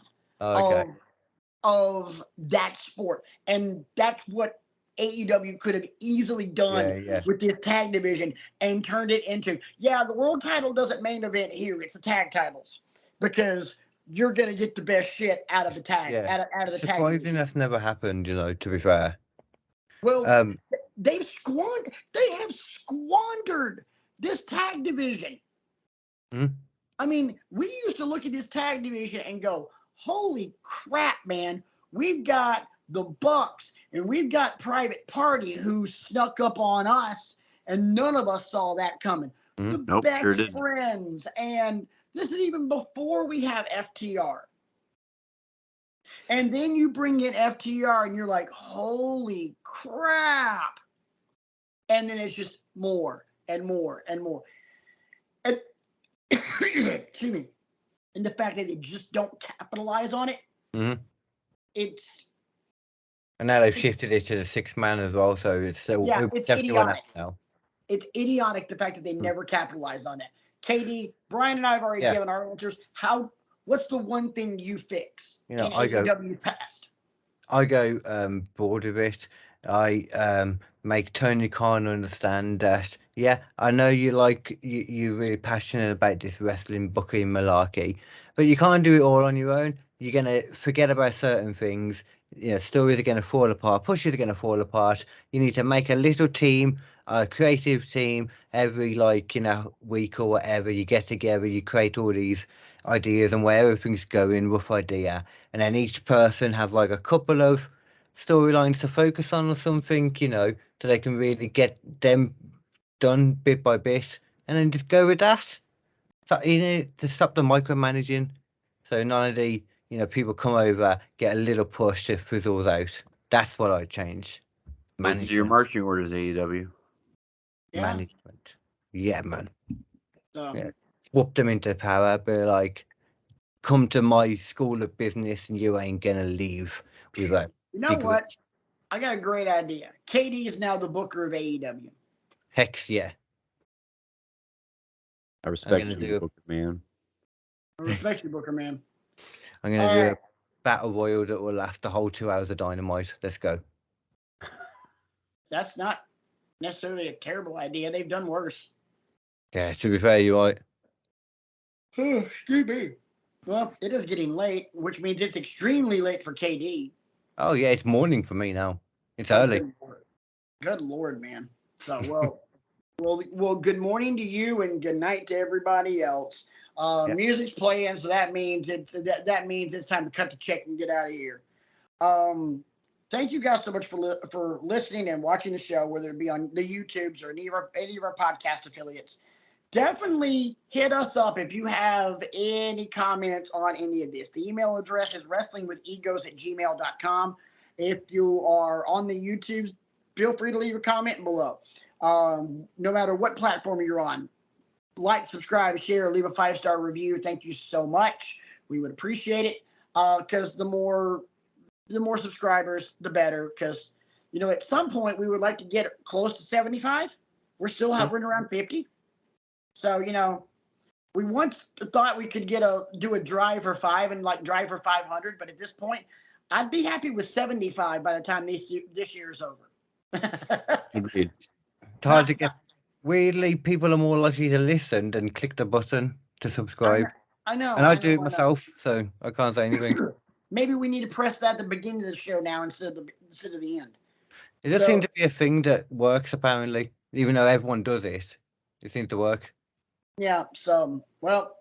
of that sport, and that's what AEW could have easily done with this tag division and turned it into, the world title doesn't main event here. It's the tag titles because you're going to get the best shit out of the tag, out of the tag division. Surprising that's never happened, to be fair. Well, they have squandered this tag division. I mean, we used to look at this tag division and go, holy crap, man. We've got the Bucks and we've got Private Party who snuck up on us, and none of us saw that coming. The best friends, and this is even before we have FTR. And then you bring in FTR and you're like, holy crap. And then it's just more and more and more. And excuse me. And the fact that they just don't capitalize on it, it's... And now they've shifted it to the 6-man as well, so it's idiotic. Now. It's idiotic, the fact that they never capitalized on it. KD, Brian and I have already given our answers. What's the one thing you fix in AEW past? I go bored of it. I make Tony Khan understand that, I know you're really passionate about this wrestling booking malarkey, but you can't do it all on your own. You're going to forget about certain things. Stories are going to fall apart. Pushes are going to fall apart. You need to make a little team, a creative team, every week or whatever. You get together, you create all these ideas and where everything's going, rough idea. And then each person has a couple of storylines to focus on or something, so they can really get them done bit by bit, and then just go with that. So, to stop the micromanaging. So none of the people come over, get a little push to fizzles out. That's what I change. Those are your marching orders, AEW. Yeah. Management. Yeah, man. Whoop them into power, but come to my school of business and you ain't gonna leave without. You know what? I got a great idea. KD is now the booker of AEW. Hex yeah. I respect you, Booker Man. I respect you, Booker Man. I'm gonna do a battle royal that will last the whole 2 hours of Dynamite. Let's go. That's not necessarily a terrible idea. They've done worse. Yeah, to be fair, you're right. Excuse me. Well, it is getting late, which means it's extremely late for KD. Oh yeah, it's morning for me now. It's early. Good Lord, man. So well, good morning to you and good night to everybody else. Music's playing, so that means it's time to cut the check and get out of here. Thank you guys so much for listening and watching the show, whether it be on the YouTubes or any of our podcast affiliates. Definitely hit us up if you have any comments on any of this. The email address is wrestlingwithegos@gmail.com. If you are on the YouTubes, feel free to leave a comment below. No matter what platform you're on, like, subscribe, share, leave a 5-star review. Thank you so much. We would appreciate it because the more subscribers, the better. Because at some point we would like to get close to 75. We're still hovering around 50. So, we once thought we could do a drive for 5 and drive for 500, but at this point, I'd be happy with 75 by the time this year's over. Agreed. It's hard to get. Weirdly, people are more likely to listen than click the button to subscribe. I know. And I do it myself, so I can't say anything. Maybe we need to press that at the beginning of the show now instead of the end. It does seem to be a thing that works, apparently. Even though everyone does it, it seems to work. Yeah, so, well.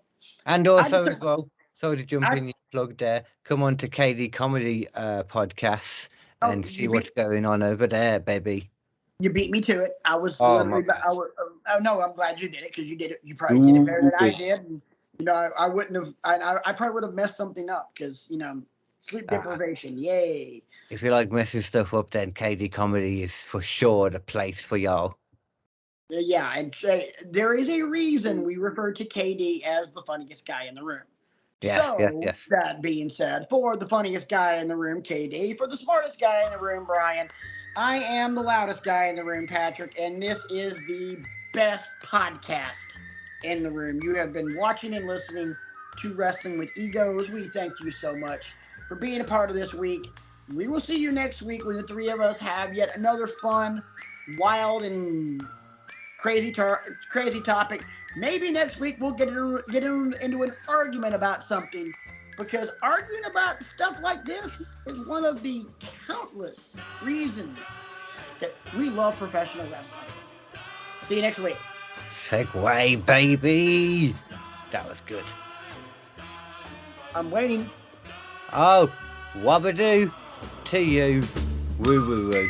And also, as well, sorry to jump in your plug there, come on to KD Comedy Podcasts and see what's going on over there, baby. You beat me to it. I was literally. No, I'm glad you did it because you did it. You probably did it better than I did. And, I wouldn't have. I probably would have messed something up because sleep deprivation. Yay! If you like messing stuff up, then KD Comedy is for sure the place for y'all. Yeah, and there is a reason we refer to KD as the funniest guy in the room. Yes. That being said, for the funniest guy in the room, KD, for the smartest guy in the room, Brian, I am the loudest guy in the room, Patrick, and this is the best podcast in the room. You have been watching and listening to Wrestling with Egos. We thank you so much for being a part of this week. We will see you next week when the three of us have yet another fun, wild, and crazy topic. Maybe next week we'll get into an argument about something, because arguing about stuff like this is one of the countless reasons that we love professional wrestling. See you next week. Segway, baby. That was good. I'm waiting. Oh, wabadoo to you. Woo woo woo.